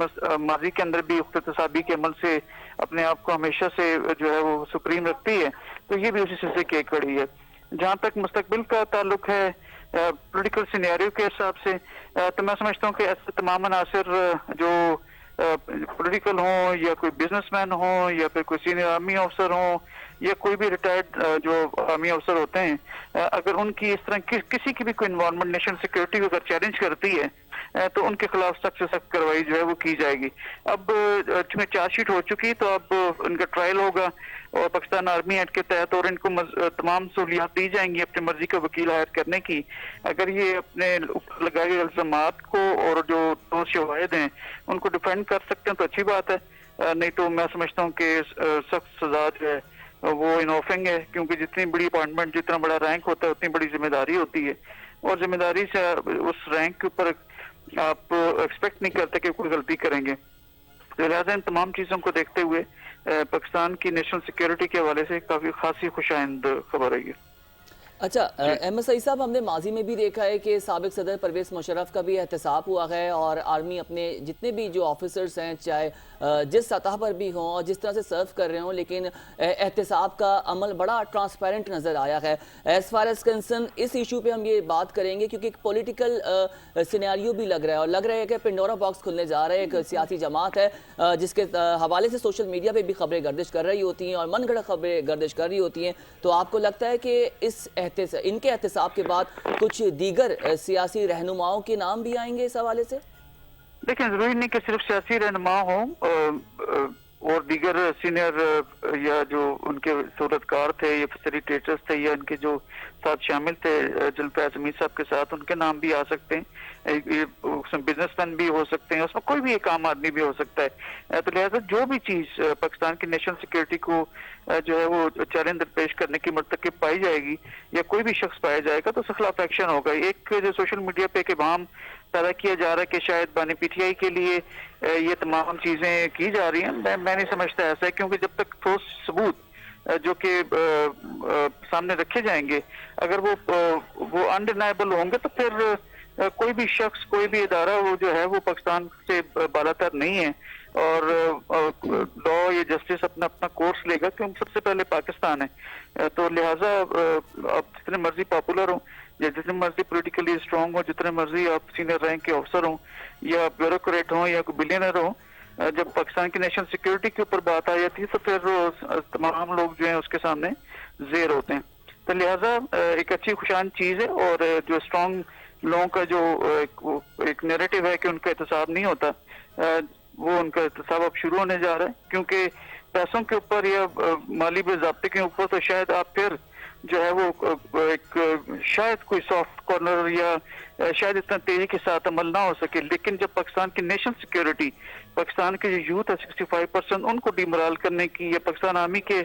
माजी के अंदर भी एहतसाबी के अमल से अपने आप को हमेशा से जो है वो सुप्रीम रखती है, तो ये भी उसी सिलसिले की एक कड़ी है। जहाँ तक मुस्तकबिल का ताल्लुक है पॉलिटिकल सिनेरियो के हिसाब से, तो मैं समझता हूँ कि ऐसे तमाम अनासर जो पॉलिटिकल हों या कोई बिजनेसमैन हो या फिर कोई सीनियर आर्मी अफसर हो या कोई भी रिटायर्ड जो आर्मी अफसर होते हैं, अगर उनकी इस तरह किसी की भी कोई इन्वायरमेंट नेशनल सिक्योरिटी को अगर चैलेंज करती है तो उनके खिलाफ सख्त से सख्त कार्रवाई जो है वो की जाएगी। अब चूंकि चार्जशीट हो चुकी तो अब उनका ट्रायल होगा और पाकिस्तान आर्मी एक्ट के तहत और इनको तमाम सहूलियात दी जाएंगी अपनी मर्जी का वकील हायर करने की। अगर ये अपने ऊपर लगाए गए इल्जामात को और जो ठोस शवाहिद हैं उनको डिफेंड कर सकते हैं तो अच्छी बात है, नहीं तो मैं समझता हूँ कि सख्त सजा जो है वो इनऑफिंग है, क्योंकि जितनी बड़ी अपॉइंटमेंट, जितना बड़ा रैंक होता है उतनी बड़ी जिम्मेदारी होती है और जिम्मेदारी से उस रैंक के ऊपर आप एक्सपेक्ट नहीं करते कि कोई गलती करेंगे। तो लिहाजा इन तमाम चीजों को देखते हुए पाकिस्तान की नेशनल सिक्योरिटी के हवाले से काफी खासी खुशाइंद खबर आई है। अच्छा MSI साहब, हमने माजी में भी देखा है कि साबिक सदर परवेज मुशर्रफ का भी एहतसाब हुआ है और आर्मी अपने जितने भी जो ऑफिसर्स हैं चाहे जिस सतह पर भी हों और जिस तरह से सर्व कर रहे हों, लेकिन एहतसाब का अमल बड़ा ट्रांसपेरेंट नज़र आया है। एज फार एज कंसर्न इस इशू पे हम ये बात करेंगे क्योंकि एक पॉलिटिकल सिनेरियो भी लग रहा है और लग रहा है कि पिंडोरा बॉक्स खुलने जा रहा है। एक सियासी जमात है जिसके हवाले से सोशल मीडिया पर भी खबरें गर्दिश कर रही होती हैं और मन गढ़ खबरें गर्दिश कर रही होती हैं, तो आपको लगता है कि इनके एहतसाब के बाद कुछ दीगर सियासी रहनुमाओं के नाम भी आएंगे इस हवाले से? देखिए, जरूरी नहीं कि सिर्फ सियासी रहनुमा हो और दीगर सीनियर या जो उनके सूरतकार थे या फैसिलिटेटर्स थे या उनके जो साथ शामिल थे जुल्फिकार हमीद साहब के साथ, उनके नाम भी आ सकते हैं। उसमें बिजनेसमैन भी हो सकते हैं, उसमें कोई भी एक आम आदमी भी हो सकता है। तो लिहाजा जो भी चीज पाकिस्तान की नेशनल सिक्योरिटी को जो है वो चैलेंज पेश करने की मर्तकब पाई जाएगी या कोई भी शख्स पाया जाएगा तो उसके खिलाफ एक्शन होगा। एक जो सोशल मीडिया पे एक इबाम पैदा किया जा रहा है कि शायद बानी PTI के लिए ये तमाम चीजें की जा रही हैं, मैं नहीं समझता ऐसा है, क्योंकि जब तक ठोस सबूत जो कि सामने रखे जाएंगे अगर वो अनडिनाइबल होंगे तो फिर कोई भी शख्स, कोई भी इदारा वो जो है वो पाकिस्तान से बालातर नहीं है और लॉ या जस्टिस अपना अपना कोर्स लेगा, क्योंकि सबसे पहले पाकिस्तान है। तो लिहाजा आप जितने मर्जी पॉपुलर हो या जितने मर्जी पॉलिटिकली स्ट्रांग हो, जितने मर्जी आप सीनियर रैंक के ऑफिसर हो या ब्यूरोक्रेट हो या कोई बिलियनर हो, जब पाकिस्तान की नेशनल सिक्योरिटी के ऊपर बात आ जाती है तो फिर तमाम लोग जो हैं उसके सामने जेर होते हैं। तो लिहाजा एक अच्छी खुशान चीज है और जो स्ट्रांग लोगों का जो एक नैरेटिव है कि उनका एहतसाब नहीं होता, वो उनका एहतसाब अब शुरू होने जा रहा है, क्योंकि पैसों के ऊपर या माली बाज़ाब्ते के ऊपर तो शायद आप फिर जो है वो एक शायद कोई सॉफ्ट कॉर्नर या शायद इतना तेजी के साथ अमल ना हो सके, लेकिन जब पाकिस्तान की नेशनल सिक्योरिटी, पाकिस्तान के जो यूथ है 65% उनको डिमोरल करने की या पाकिस्तान आर्मी के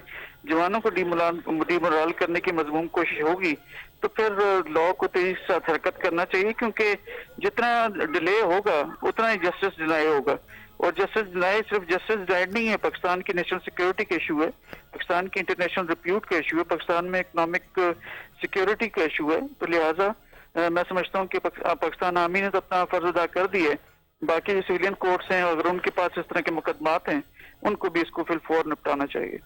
जवानों को डिमोरल करने की मजमून कोशिश होगी तो फिर लॉ को तेजी के साथ हरकत करना चाहिए, क्योंकि जितना डिले होगा उतना ही जस्टिस डिनाई होगा। और जस्टिस डिनाई सिर्फ जस्टिस डिनाइड नहीं है, पाकिस्तान की नेशनल सिक्योरिटी का इशू है, पाकिस्तान की इंटरनेशनल रिप्यूट का इशू है, पाकिस्तान में इकोनॉमिक सिक्योरिटी का इशू है। तो लिहाजा मैं समझता हूँ कि पाकिस्तान आर्मी ने तो अपना फर्ज अदा कर दिया है, बाकी जो सिविलियन कोर्ट्स हैं अगर उनके पास इस तरह के मुकदमात हैं उनको भी इसको फिलफौर निपटाना चाहिए।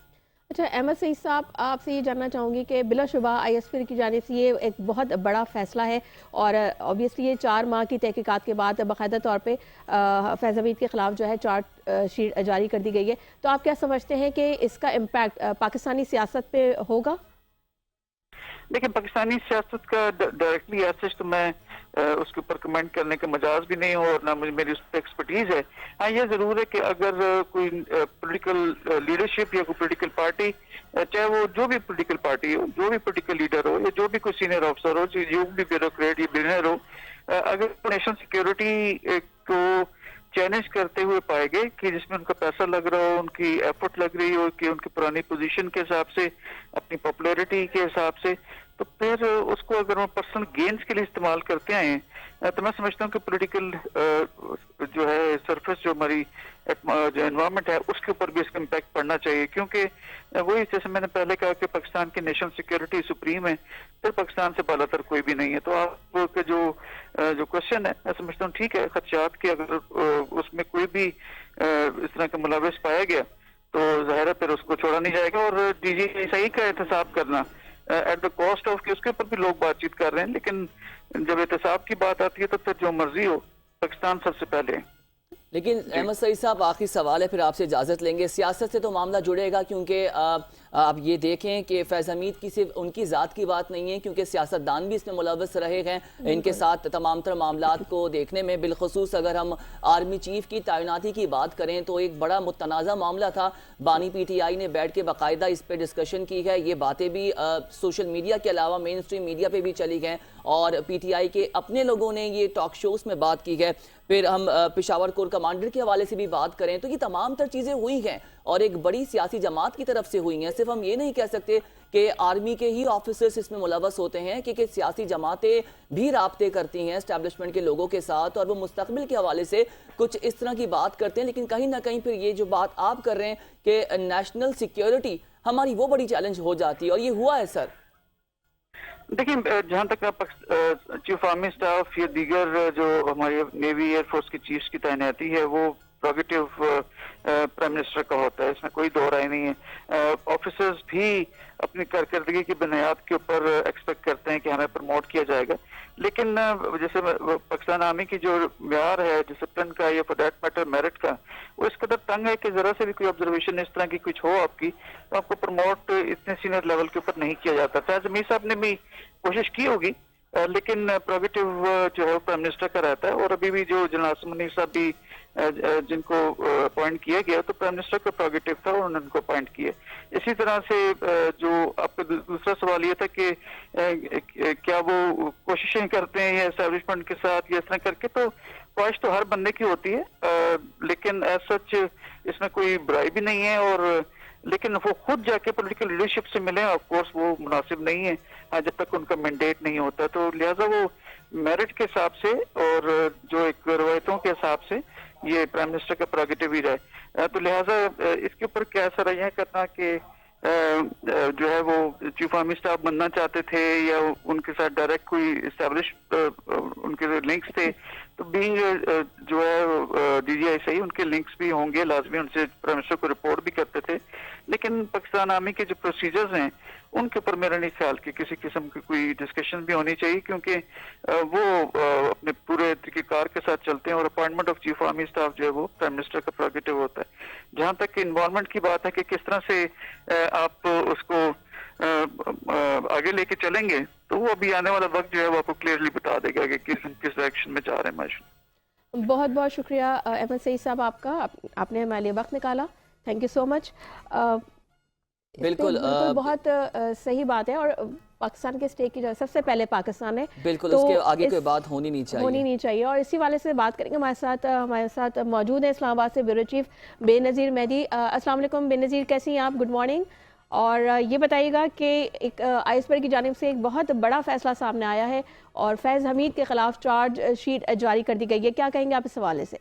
अच्छा MSI साहब, आपसे ये जानना चाहूँगी कि बिलाशुबा ISP की जानिब से ये एक बहुत बड़ा फैसला है और ऑब्वियसली ये 4 माह की तहकीकात के बाद बाकायदा तौर पे फैज़ हमीद के ख़िलाफ़ जो है चार्ज शीट जारी कर दी गई है, तो आप क्या समझते हैं कि इसका इम्पैक्ट पाकिस्तानी सियासत पे होगा? देखिए, पाकिस्तानी सियासत का डायरेक्टली एसेस तो मैं उसके ऊपर कमेंट करने का मजाज भी नहीं हो और ना मेरी उस पर एक्सपर्टीज है। हाँ, ये जरूर है कि अगर कोई पॉलिटिकल लीडरशिप या कोई पॉलिटिकल पार्टी, चाहे वो जो भी पॉलिटिकल पार्टी हो, जो भी पॉलिटिकल लीडर हो या जो भी कोई सीनियर ऑफिसर हो, जो भी ब्यूरोक्रेट या बिलियनर हो, अगर नेशनल सिक्योरिटी को चैलेंज करते हुए पाए गए कि जिसमें उनका पैसा लग रहा हो, उनकी एफर्ट लग रही हो, कि उनकी पुरानी पोजीशन के हिसाब से, अपनी पॉपुलैरिटी के हिसाब से, तो फिर उसको अगर वो पर्सनल गेन्स के लिए इस्तेमाल करते हैं, तो मैं समझता हूँ कि पॉलिटिकल जो है सरफेस, जो हमारी जो एनवायरनमेंट है, उसके ऊपर भी इसका इम्पैक्ट पड़ना चाहिए। क्योंकि वही, जैसे मैंने पहले कहा कि पाकिस्तान की नेशनल सिक्योरिटी सुप्रीम है, फिर पाकिस्तान से बालातर कोई भी नहीं है। तो आपके जो क्वेश्चन है, मैं समझता हूँ ठीक है, खदशात की अगर उसमें कोई भी इस तरह का मुलविस पाया गया तो जाहिर है फिर उसको छोड़ा नहीं जाएगा। और DGI का एहतसाब करना एट द कॉस्ट ऑफ, कि उसके ऊपर भी लोग बातचीत कर रहे हैं, लेकिन जब एहतसाब की बात आती है तो फिर जो मर्जी हो, पाकिस्तान सबसे पहले है। लेकिन अहमद सईद साहब, आखिरी सवाल है, फिर आपसे इजाज़त लेंगे। सियासत से तो मामला जुड़ेगा, क्योंकि आप ये देखें कि फैज़ हमीद की सिर्फ उनकी ज़ात की बात नहीं है, क्योंकि सियासतदान भी इसमें मुलव्वस रहे हैं इनके साथ तमाम तर मामलात को देखने में। बिलखसूस अगर हम आर्मी चीफ की तैनाती की बात करें तो एक बड़ा मुतनाज़ा मामला था। बानी PTI ने बैठ के बाकायदा इस पर डिस्कशन की है। ये बातें भी सोशल मीडिया के अलावा मेन स्ट्रीम मीडिया पर भी चली गए और PTI के अपने लोगों ने ये टॉक शोज में बात की है। फिर हम पेशावर कोर कमांडर के हवाले से भी बात करें तो ये तमाम तर चीज़ें हुई हैं और एक बड़ी सियासी जमात की तरफ से हुई हैं। सिर्फ हम ये नहीं कह सकते कि आर्मी के ही ऑफिसर्स इसमें मुलव्वस होते हैं, क्योंकि सियासी जमातें भी राब्ते करती हैं एस्टैब्लिशमेंट के लोगों के साथ और वो मुस्तकबिल के हवाले से कुछ इस तरह की बात करते हैं। लेकिन कहीं ना कहीं फिर ये जो बात आप कर रहे हैं कि नेशनल सिक्योरिटी हमारी, वो बड़ी चैलेंज हो जाती है और ये हुआ है सर। देखिए, जहाँ तक चीफ आर्मी स्टाफ या दीगर जो हमारे नेवी एयरफोर्स की चीफ्स की तैनाती है, वो प्रोगेटिव प्राइम मिनिस्टर का होता है, इसमें कोई दो राय नहीं है। ऑफिसर्स भी अपनी कारकर्दगी की बुनियाद के ऊपर एक्सपेक्ट करते हैं कि हमें प्रमोट किया जाएगा, लेकिन जैसे पाकिस्तान आर्मी की जो म्यार है डिसिप्लिन का या फॉर दैट मैटर मेरिट का, वो इस कदर तंग है कि जरा से भी कोई ऑब्जर्वेशन इस तरह की कुछ हो आपकी, तो आपको प्रमोट इतने सीनियर लेवल के ऊपर नहीं किया जाता। फैज हमीद साहब ने भी कोशिश की होगी, लेकिन प्रोगेटिव जो है प्राइम मिनिस्टर का रहता है। और अभी भी जो जनरल आसिम मुनीर साहब भी जिनको अपॉइंट किया गया, तो प्राइम मिनिस्टर का प्रोगेटिव था, उन्होंने उनको अपॉइंट किया। इसी तरह से जो आपका दूसरा सवाल ये था कि क्या वो कोशिशें करते हैं या एस्टैब्लिशमेंट के साथ या इस तरह करके, तो ख्वाहिश तो हर बंदे की होती है, लेकिन एज सच इसमें कोई बुराई भी नहीं है। और लेकिन वो खुद जाके पॉलिटिकल लीडरशिप से मिले, ऑफ कोर्स वो मुनासिब नहीं है जब तक उनका मैंडेट नहीं होता। तो लिहाजा वो मेरिट के हिसाब से और जो एक रवायतों के हिसाब से ये प्राइम मिनिस्टर का प्रोगेटिव ही रहे। तो लिहाजा इसके ऊपर क्या असर यह करना कि जो है वो चीफ आर्मी स्टाफ बनना चाहते थे या उनके साथ डायरेक्ट कोई एस्टैब्लिश उनके लिंक्स थे, तो बीइंग जो है DGI सही, उनके लिंक्स भी होंगे लाजमी, उनसे प्राइम मिनिस्टर को रिपोर्ट भी करते थे। लेकिन पाकिस्तान आर्मी के जो प्रोसीजर्स हैं उनके ऊपर मेरा नहीं ख्याल कि किसी किस्म की कोई डिस्कशन भी होनी चाहिए, क्योंकि वो अपने पूरे तरीक़ेकार के साथ चलते हैं और appointment of chief army staff जो है वो प्राइम मिनिस्टर का प्रोगेटिव होता है। जहाँ तक कि इन्वॉल्वमेंट की बात है कि किस तरह से आप उसको आगे लेके चलेंगे, तो वो अभी आने वाला वक्त जो है वो आपको क्लियरली बता देगा कि किस डायरेक्शन में जा रहे हैं माशा। बहुत बहुत शुक्रिया अहमद सईद साहब आपका, आपने हमारे लिए वक्त निकाला, थैंक यू सो मच। बिल्कुल बहुत सही बात है और पाकिस्तान के स्टेट की जो सबसे पहले पाकिस्तान है, बिल्कुल तो उसके आगे कोई बात होनी नहीं चाहिए और इसी वाले से बात करेंगे। हमारे साथ मौजूद है इस्लामाबाद से ब्यूरो चीफ बेनज़ीर मेहदी। अस्सलाम वालेकुम बेनज़ीर, कैसी हैं आप? Good morning. और ये बताइएगा कि एक आईएसपीआर की जानिब से एक बहुत बड़ा फैसला सामने आया है और फैज़ हमीद के खिलाफ चार्ज शीट जारी कर दी गई है, क्या कहेंगे आप इस हवाले से?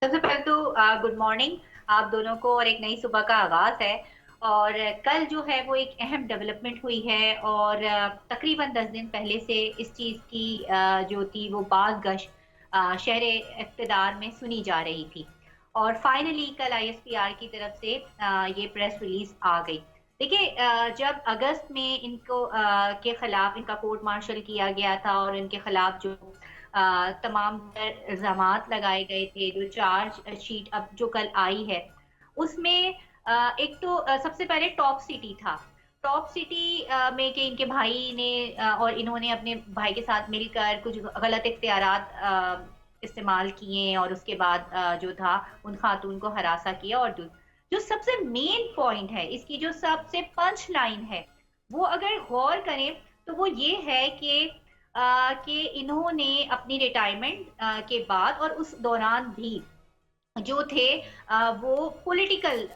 सबसे पहले तो गुड मॉर्निंग आप दोनों को, और एक नई सुबह का आगाज है। और कल जो है वो एक अहम डेवलपमेंट हुई है और तकरीबन 10 दिन पहले से इस चीज़ की जो थी वो बाज़गश शहर इक़्तिदार में सुनी जा रही थी और फाइनली कल ISPR की तरफ से ये प्रेस रिलीज आ गई। देखिए, जब अगस्त में इनको के खिलाफ इनका कोर्ट मार्शल किया गया था और इनके खिलाफ जो तमाम इल्ज़ामात लगाए गए थे, जो चार्ज शीट अब जो कल आई है उसमें एक तो सबसे पहले टॉप सिटी था टॉप सिटी में के इनके भाई ने और इन्होंने अपने भाई के साथ मिलकर कुछ गलत इख्तियारात इस्तेमाल किए और उसके बाद जो था उन खातून को हरासा किया। और जो सबसे मेन पॉइंट है इसकी, जो सबसे पंच लाइन है, वो अगर गौर करें तो वो ये है कि इन्होंने अपनी रिटायरमेंट के बाद और उस दौरान भी जो थे वो पॉलिटिकल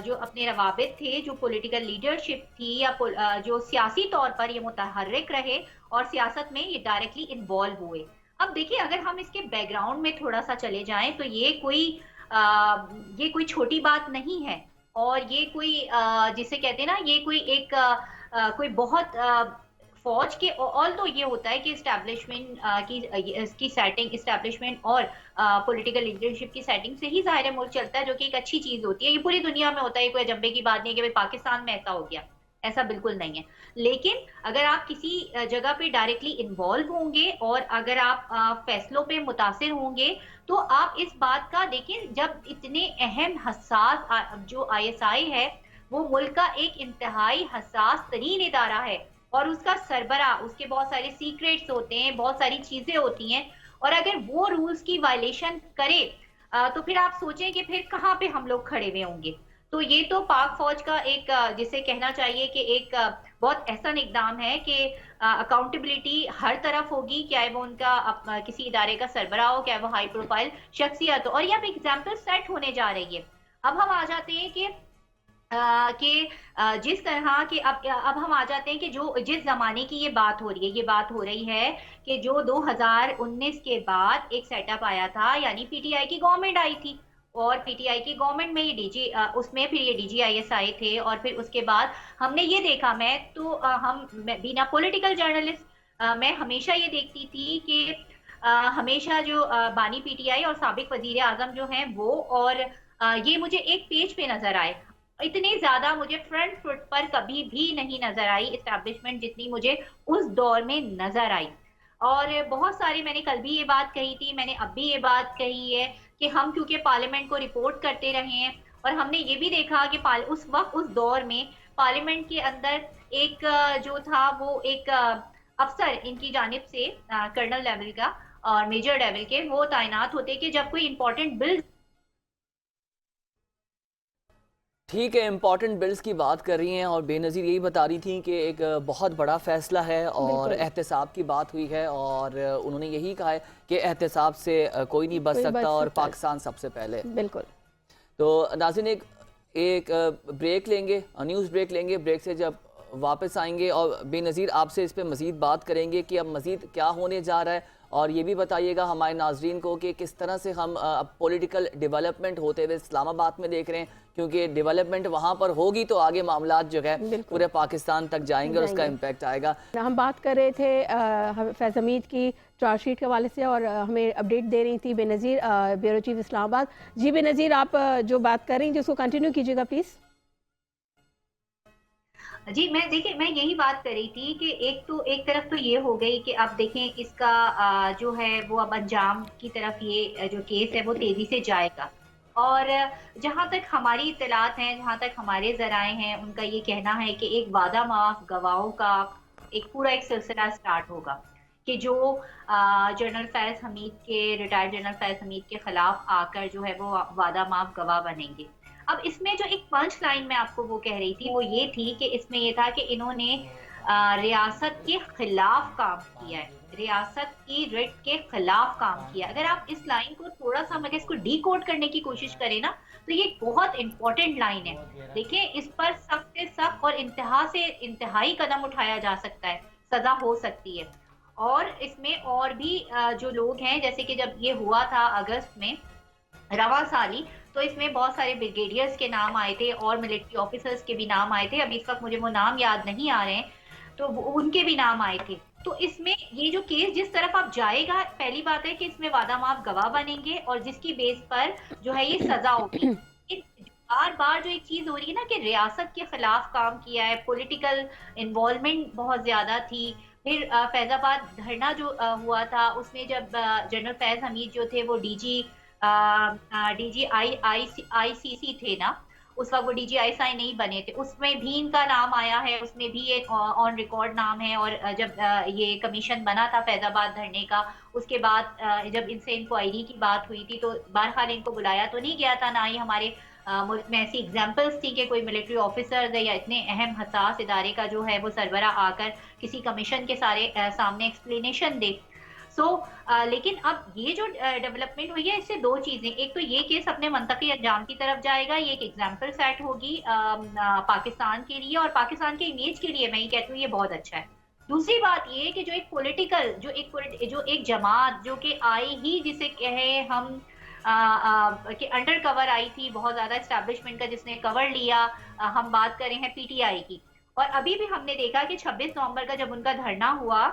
जो अपने रवाबित थे, जो पॉलिटिकल लीडरशिप थी या जो सियासी तौर पर ये मुतहर्रिक रहे और सियासत में ये डायरेक्टली इन्वॉल्व हुए। अब देखिए, अगर हम इसके बैकग्राउंड में थोड़ा सा चले जाएं तो ये कोई छोटी बात नहीं है। और ये कोई जिसे कहते हैं ना, ये कोई एक कोई बहुत फौज के ऑल तो ये होता है कि इस्टेब्लिशमेंट की सेटिंग, इस्टेब्लिशमेंट और पॉलिटिकल लीडरशिप की सेटिंग से ही ज़ाहिर मुल्क चलता है, जो कि एक अच्छी चीज होती है। ये पूरी दुनिया में होता है, कोई अजंबे की बात नहीं है कि भाई पाकिस्तान में ऐसा हो गया, ऐसा बिल्कुल नहीं है। लेकिन अगर आप किसी जगह पे डायरेक्टली इन्वॉल्व होंगे और अगर आप फैसलों पे मुतासिर होंगे तो आप इस बात का देखें, जब इतने अहम हसास जो ISI है वो मुल्क का एक इंतहाई हसास तरीन इदारा है और उसका सरबरा, उसके बहुत सारे सीक्रेट्स होते हैं, बहुत सारी चीजें होती हैं, और अगर वो रूल्स की वायलेशन करे तो फिर आप सोचें कि फिर कहाँ पे हम लोग खड़े हुए होंगे। तो ये तो पाक फौज का एक जिसे कहना चाहिए कि एक बहुत ऐसा इकदाम है कि अकाउंटेबिलिटी हर तरफ होगी, चाहे वो उनका किसी इदारे का सरबराह हो, चाहे वो हाई प्रोफाइल शख्सियत हो। और ये अब एग्जाम्पल सेट होने जा रही है। अब हम आ जाते हैं कि जिस तरह के अब हम आ जाते हैं कि जो जिस जमाने की ये बात हो रही है, ये बात हो रही है कि जो 2019 के बाद एक सेटअप आया था, यानी PTI की गवर्नमेंट आई थी और PTI की गवर्नमेंट में ये उसमें फिर ये DGIS आए थे। और फिर उसके बाद हमने ये देखा, मैं बिना पॉलिटिकल जर्नलिस्ट मैं हमेशा ये देखती थी कि हमेशा जो बानी PTI और साबिक वजीर आजम जो हैं वो, और ये मुझे एक पेज पे नजर आए, इतनी ज्यादा मुझे फ्रंट फुट पर कभी भी नहीं नजर आई इस्टेब्लिशमेंट जितनी मुझे उस दौर में नजर आई। और बहुत सारी, मैंने कल भी ये बात कही थी, मैंने अब भी ये बात कही है कि हम क्योंकि पार्लियामेंट को रिपोर्ट करते रहे हैं और हमने ये भी देखा कि उस वक्त उस दौर में पार्लियामेंट के अंदर एक जो था वो एक अफसर इनकी जानिब से कर्नल लेवल का और मेजर लेवल के वो तैनात होते कि जब कोई इंपॉर्टेंट बिल, ठीक है, इम्पॉर्टेंट बिल्स की बात कर रही हैं और बेनज़ीर यही बता रही थी कि एक बहुत बड़ा फैसला है और एहतसाब की बात हुई है और उन्होंने यही कहा है कि एहतसाब से कोई नहीं बच सकता और पाकिस्तान सबसे पहले। बिल्कुल। तो नाज़रीन एक ब्रेक लेंगे, न्यूज़ ब्रेक लेंगे। ब्रेक से जब वापस आएंगे और बेनज़ीर आपसे इस पर मज़ीद बात करेंगे कि अब मज़ीद क्या होने जा रहा है, और ये भी बताइएगा हमारे नाजरीन को कि किस तरह से हम पॉलिटिकल डेवलपमेंट होते हुए इस्लामाबाद में देख रहे हैं, क्योंकि डेवलपमेंट वहाँ पर होगी तो आगे मामलात जो है पूरे पाकिस्तान तक जाएंगे और उसका इम्पैक्ट आएगा। हम बात कर रहे थे फैज़ हमीद की चार्जशीट के हवाले से और हमें अपडेट दे रही थी बेनज़ीर, ब्यूरो चीफ इस्लामाबाद। जी बेनज़ीर, आप जो बात कर रही हैं जिसको कंटिन्यू कीजिएगा प्लीज़। जी मैं यही बात कर रही थी कि एक तरफ तो ये हो गई कि अब देखें इसका जो है वो अब अंजाम की तरफ ये जो केस है वो तेजी से जाएगा। और जहां तक हमारी इत्तलात हैं, जहां तक हमारे जराए हैं, उनका ये कहना है कि एक वादा माफ गवाहों का एक पूरा एक सिलसिला स्टार्ट होगा कि जो जनरल फैज़ हमीद के, रिटायर्ड जनरल फैज़ हमीद के खिलाफ आकर जो है वो वादा माफ गवाह बनेंगे। अब इसमें जो एक पंच लाइन में आपको वो कह रही थी वो ये थी कि इसमें ये था कि इन्होंने रियासत के खिलाफ काम किया है, रियासत की रिट के खिलाफ काम किया। अगर आप इस लाइन को थोड़ा सा मतलब इसको डीकोड करने की कोशिश करें ना तो ये बहुत इंपॉर्टेंट लाइन है। देखिए, इस पर सख्त से सख्त और इंतहा से इंतहाई कदम उठाया जा सकता है, सजा हो सकती है। और इसमें और भी जो लोग हैं, जैसे कि जब ये हुआ था अगस्त में रवा साली, तो इसमें बहुत सारे ब्रिगेडियर्स के नाम आए थे और मिलिट्री ऑफिसर्स के भी नाम आए थे। अभी इस वक्त मुझे वो नाम याद नहीं आ रहे हैं, तो उनके भी नाम आए थे। तो इसमें ये जो केस जिस तरफ आप जाएगा, पहली बात है कि इसमें वादा माफ गवाह बनेंगे और जिसकी बेस पर जो है ये सजा होगी। बार बार जो एक चीज हो रही है ना कि रियासत के खिलाफ काम किया है, पॉलिटिकल इन्वॉल्वमेंट बहुत ज्यादा थी। फिर फैजाबाद धरना जो हुआ था उसमें जब जनरल फैज हमीद जो थे वो DG ICC थे ना, उस वक्त वो DGISI नहीं बने थे, उसमें भी इनका नाम आया है, उसमें भी ये ऑन रिकॉर्ड नाम है। और जब ये कमीशन बना था फैजाबाद धरने का, उसके बाद जब इनसे इंक्वायरी की बात हुई थी तो बहरहाल इनको बुलाया तो नहीं गया था, ना ही हमारे मुल्क में ऐसी एग्जाम्पल्स थी कि कोई मिलिट्री ऑफिसर या इतने अहम हसास इदारे का जो है वो सरबरा आकर किसी कमीशन के सामने एक्सप्लेनेशन दे। लेकिन अब ये जो डेवलपमेंट हुई है, इससे दो चीजें, एक तो ये केस अपने मंतकी अंजाम की तरफ जाएगा, ये एक एग्जाम्पल सेट होगी पाकिस्तान के लिए और पाकिस्तान के इमेज के लिए। मैं ये कहती हूँ ये बहुत अच्छा है। दूसरी बात ये कि जो एक पॉलिटिकल जो एक जमात जो कि आई ही जिसे कहे हम कि अंडर कवर आई थी, बहुत ज्यादा एस्टैब्लिशमेंट का जिसने कवर लिया, हम बात करें हैं PTI की। और अभी भी हमने देखा कि 26 नवंबर का जब उनका धरना हुआ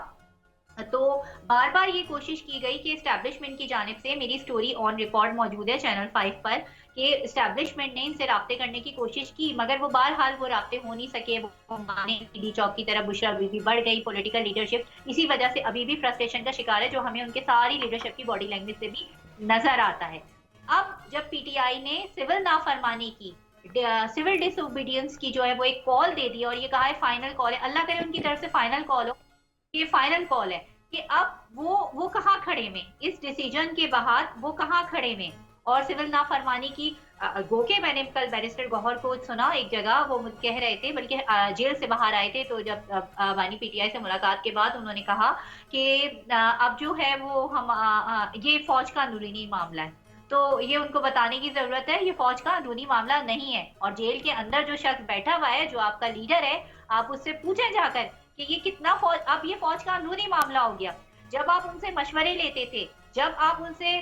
तो बार बार ये कोशिश की गई कि एस्टैब्लिशमेंट की जानिब से, मेरी स्टोरी ऑन रिकॉर्ड मौजूद है चैनल 5 पर, कि एस्टैब्लिशमेंट ने इनसे राब्ते करने की कोशिश की, मगर वो बहरहाल वो राब्ते हो नहीं सके। वो माने डी चौक की तरफ बुशरा बीबी बढ़ गई, पॉलिटिकल लीडरशिप इसी वजह से अभी भी फ्रस्ट्रेशन का शिकार है, जो हमें उनके सारी लीडरशिप की बॉडी लैंग्वेज से भी नजर आता है। अब जब PTI ने सिविल नाफरमानी की, सिविल डिसोबीडियंस की जो है वो एक कॉल दे दी और ये कहा है फाइनल कॉल है, अल्लाह करे उनकी तरफ से फाइनल कॉल हो, ये फाइनल कॉल है कि अब वो कहाँ खड़े में, इस डिसीजन के बाद वो कहाँ खड़े में। और सिविल नाफरमानी की गोके, मैंने कल बैरिस्टर गौहर को सुना एक जगह, वो कह रहे थे, बल्कि जेल से बाहर आए थे, तो जब बानी PTI से मुलाकात के बाद उन्होंने कहा कि अब जो है वो हम ये फौज का अंदरूनी मामला है, तो ये उनको बताने की जरूरत है, ये फौज का अंदरूनी मामला नहीं है। और जेल के अंदर जो शख्स बैठा हुआ है, जो आपका लीडर है, आप उससे पूछें जाकर कि ये कितना फौज, अब ये फौज का अंदरूनी मामला हो गया। जब आप उनसे मशवरे लेते थे, जब आप उनसे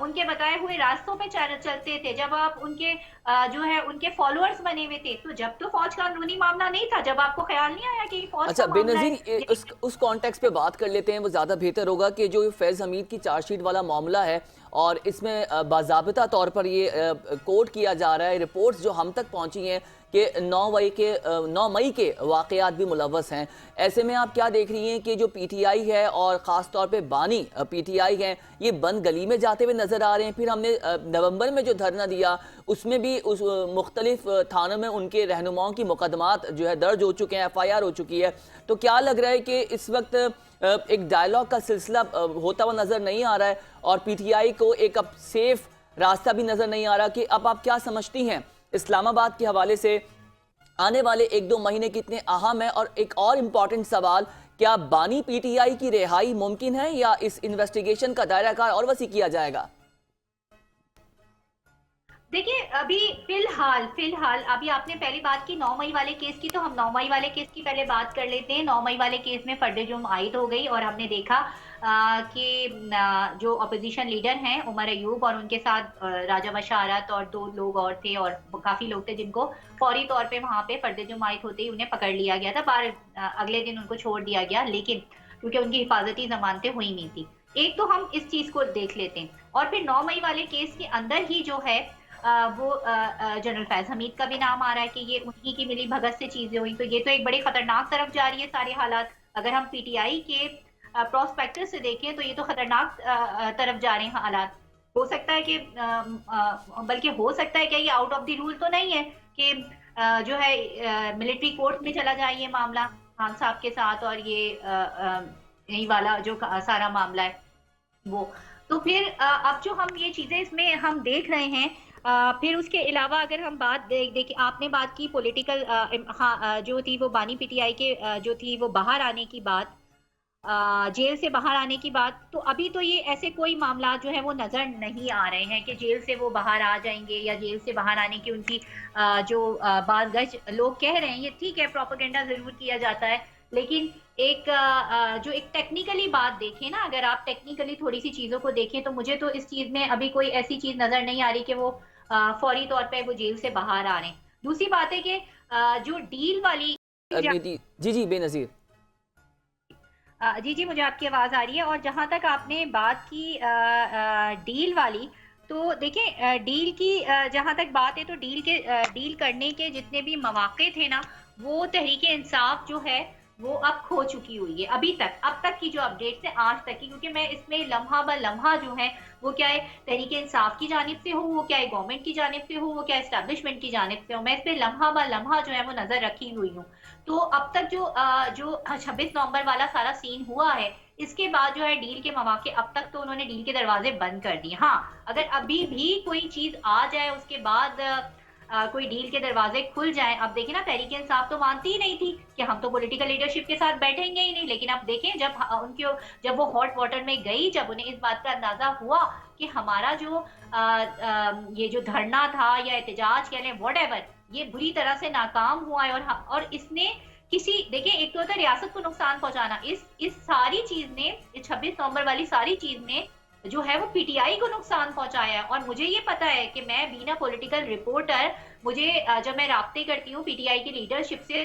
उनके बताए हुए रास्तों पे चलते थे, जब आप उनके जो है उनके फॉलोअर्स बने हुए थे, तो जब तो फौज का अंदरूनी मामला नहीं था, जब आपको ख्याल नहीं आया कि फौज अच्छा का मामला है। बेनज़ीर, उस कॉन्टेक्स्ट पे बात कर लेते हैं, वो ज़्यादा बेहतर होगा कि जो फैज़ हमीद की चार्जशीट वाला मामला है और इसमें बाज़ाबिता तौर पर ये कोट किया जा रहा है, रिपोर्ट्स जो हम तक पहुंची हैं कि 9 मई के वाक़यात भी मुलव्वस हैं। ऐसे में आप क्या देख रही हैं कि जो PTI है और ख़ास तौर पे बानी PTI हैं, ये बंद गली में जाते हुए नज़र आ रहे हैं। फिर हमने नवंबर में जो धरना दिया उसमें भी उस मुख्तलिफ थानों में उनके रहनुमाओं की मुकदमात जो है दर्ज हो चुके हैं, FIR हो चुकी है। तो क्या लग रहा है कि इस वक्त एक डायलॉग का सिलसिला होता हुआ नज़र नहीं आ रहा है और PTI को एक अब सेफ रास्ता भी नज़र नहीं आ रहा, कि अब आप क्या समझती हैं इस्लामाबाद के हवाले से आने वाले 1-2 महीने कितने अहम है? और एक और इम्पॉर्टेंट सवाल, क्या बानी PTI की रिहाई मुमकिन है या इस इन्वेस्टिगेशन का दायरा कार और वसी किया जाएगा? देखिए अभी फिलहाल अभी आपने पहली बात की 9 मई वाले केस की, तो हम 9 मई वाले केस की पहले बात कर लेते हैं। 9 मई वाले केस में फर्द जुर्म आयद हो गई और हमने देखा कि जो अपोजिशन लीडर हैं उमर अयूब और उनके साथ राजा बशारत और 2 लोग और थे, और काफी लोग थे जिनको फौरी तौर पे वहां पे फर्द जुर्म आयद होते ही उन्हें पकड़ लिया गया था। अगले दिन उनको छोड़ दिया गया, लेकिन क्योंकि उनकी हिफाजती जमानतें हुई नहीं थी। एक तो हम इस चीज को देख लेते हैं, और फिर 9 मई वाले केस के अंदर ही जो है वो जनरल फैज हमीद का भी नाम आ रहा है कि ये उन्हीं की मिली भगत से चीजें हुई। तो ये तो एक बड़े खतरनाक तरफ जा रही है सारे हालात। अगर हम PTI के प्रोस्पेक्टस से देखें तो ये तो खतरनाक तरफ जा रहे हैं हालात। हो सकता है कि बल्कि हो सकता है कि ये आउट ऑफ द रूल तो नहीं है कि जो है मिलिट्री कोर्ट में चला जाए ये मामला खान साहब के साथ, और ये यही वाला जो सारा मामला है वो। तो फिर अब जो हम ये चीजें इसमें हम देख रहे हैं, फिर उसके अलावा अगर हम बात देखिए, आपने बात की पॉलिटिकल जो थी वो बानी PTI के जो थी वो बाहर आने की बात, जेल से बाहर आने की बात, तो अभी तो ये ऐसे कोई मामला जो है वो नजर नहीं आ रहे हैं कि जेल से वो बाहर आ जाएंगे या जेल से बाहर आने की उनकी जो बात गज लोग कह रहे हैं, ये ठीक है, प्रोपेगेंडा जरूर किया जाता है, लेकिन एक जो एक टेक्निकली बात देखें ना, अगर आप टेक्निकली थोड़ी सी चीजों को देखें तो मुझे तो इस चीज में अभी कोई ऐसी चीज नजर नहीं आ रही कि वो फौरी तौर पे वो जेल से बाहर आ रहे हैं। दूसरी बात है कि जो डील वाली जी बेनज़ीर, जी मुझे आपकी आवाज आ रही है। और जहां तक आपने बात की डील वाली, तो देखिए डील की जहां तक बात है, तो डील करने के जितने भी मौके थे ना, वो तहरीक इंसाफ जो है वो अब खो चुकी हुई है। अभी तक, अब तक की जो अपडेट्स है आज तक की, क्योंकि मैं इसमें लम्हा ब लम्हा जो है वो क्या है तहरीक इंसाफ की जानिब से हो, वो क्या है गवर्नमेंट की जानिब से हो, वो क्या एस्टेब्लिशमेंट की जानिब से हो, मैं इस पे लम्हा ब लम्हा जो है वो नजर रखी हुई हूँ। तो अब तक जो 26 नवंबर वाला सारा सीन हुआ है, इसके बाद जो है डील के मौके, अब तक तो उन्होंने डील के दरवाजे बंद कर दिए। हाँ, अगर अभी भी कोई चीज आ जाए उसके बाद कोई डील के दरवाजे खुल जाएं। अब देखें ना, तहरीक इंसाफ तो मानती ही नहीं थी कि हम तो पॉलिटिकल लीडरशिप के साथ बैठेंगे ही नहीं, लेकिन अब देखें जब वो हॉट वाटर में गई, जब उन्हें इस बात का अंदाजा हुआ कि हमारा जो ये जो धरना था या एहतजाज कह लें व्हाटएवर, ये बुरी तरह से नाकाम हुआ है। और इसने देखिए, एक तो होता है रियासत को नुकसान पहुंचाना, इस सारी चीज ने, इस 26 नवंबर वाली सारी चीज ने जो है वो पीटीआई को नुकसान पहुंचाया है। और मुझे ये पता है कि मैं बीना पॉलिटिकल रिपोर्टर, मुझे जब मैं राब्ते करती हूँ पीटीआई की लीडरशिप से,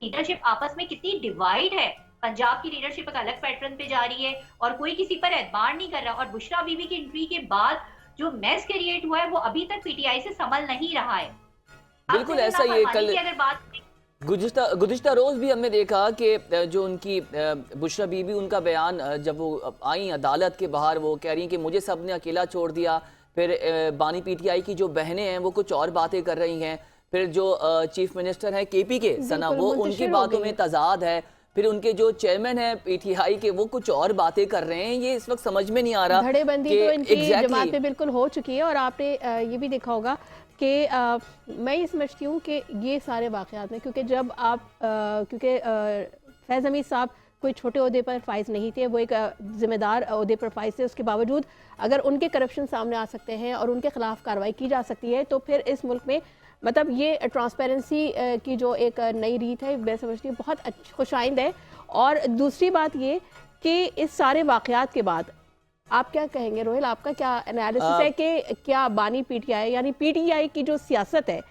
लीडरशिप आपस में कितनी डिवाइड है। पंजाब की लीडरशिप एक अलग पैटर्न पे जा रही है और कोई किसी पर एतबार नहीं कर रहा। और बुशरा बीबी की एंट्री के बाद जो मैस क्रिएट हुआ है वो अभी तक पीटीआई से संभल नहीं रहा है। बिल्कुल ऐसा ही है। कल अगर बात गुज़िश्ता रोज़ भी हमने देखा कि जो उनकी बुशरा बीबी, उनका बयान जब वो आई अदालत के बाहर, वो कह रही हैं कि मुझे सब ने अकेला छोड़ दिया। फिर बानी पीटीआई की जो बहनें हैं वो कुछ और बातें कर रही हैं। फिर जो चीफ मिनिस्टर हैं केपी के सना, वो उनकी बातों में तजाद है। फिर उनके जो चेयरमैन है पीटीआई के, वो कुछ और बातें कर रहे हैं। ये इस वक्त समझ में नहीं आ रहा। धड़ेबंदी तो इनकी जमात पे बिल्कुल हो चुकी है। और आपने ये भी देखा होगा कि मैं ये समझती हूँ कि ये सारे वाक़यात में, क्योंकि जब आप क्योंकि फैज़ हमीद साहब कोई छोटे ओहदे पर फाइज नहीं थे, वो एक ज़िम्मेदार ओहदे पर फाइज थे। उसके बावजूद अगर उनके करप्शन सामने आ सकते हैं और उनके ख़िलाफ़ कार्रवाई की जा सकती है, तो फिर इस मुल्क में मतलब ये ट्रांसपेरेंसी की जो एक नई रीत है, मैं समझती हूँ बहुत खुशाइंद है। और दूसरी बात ये कि इस सारे वाक़यात के बाद आप क्या कहेंगे रोहिल, आपका क्या एनालिसिस है कि क्या बानी पीटीआई यानी पीटीआई की जो सियासत है,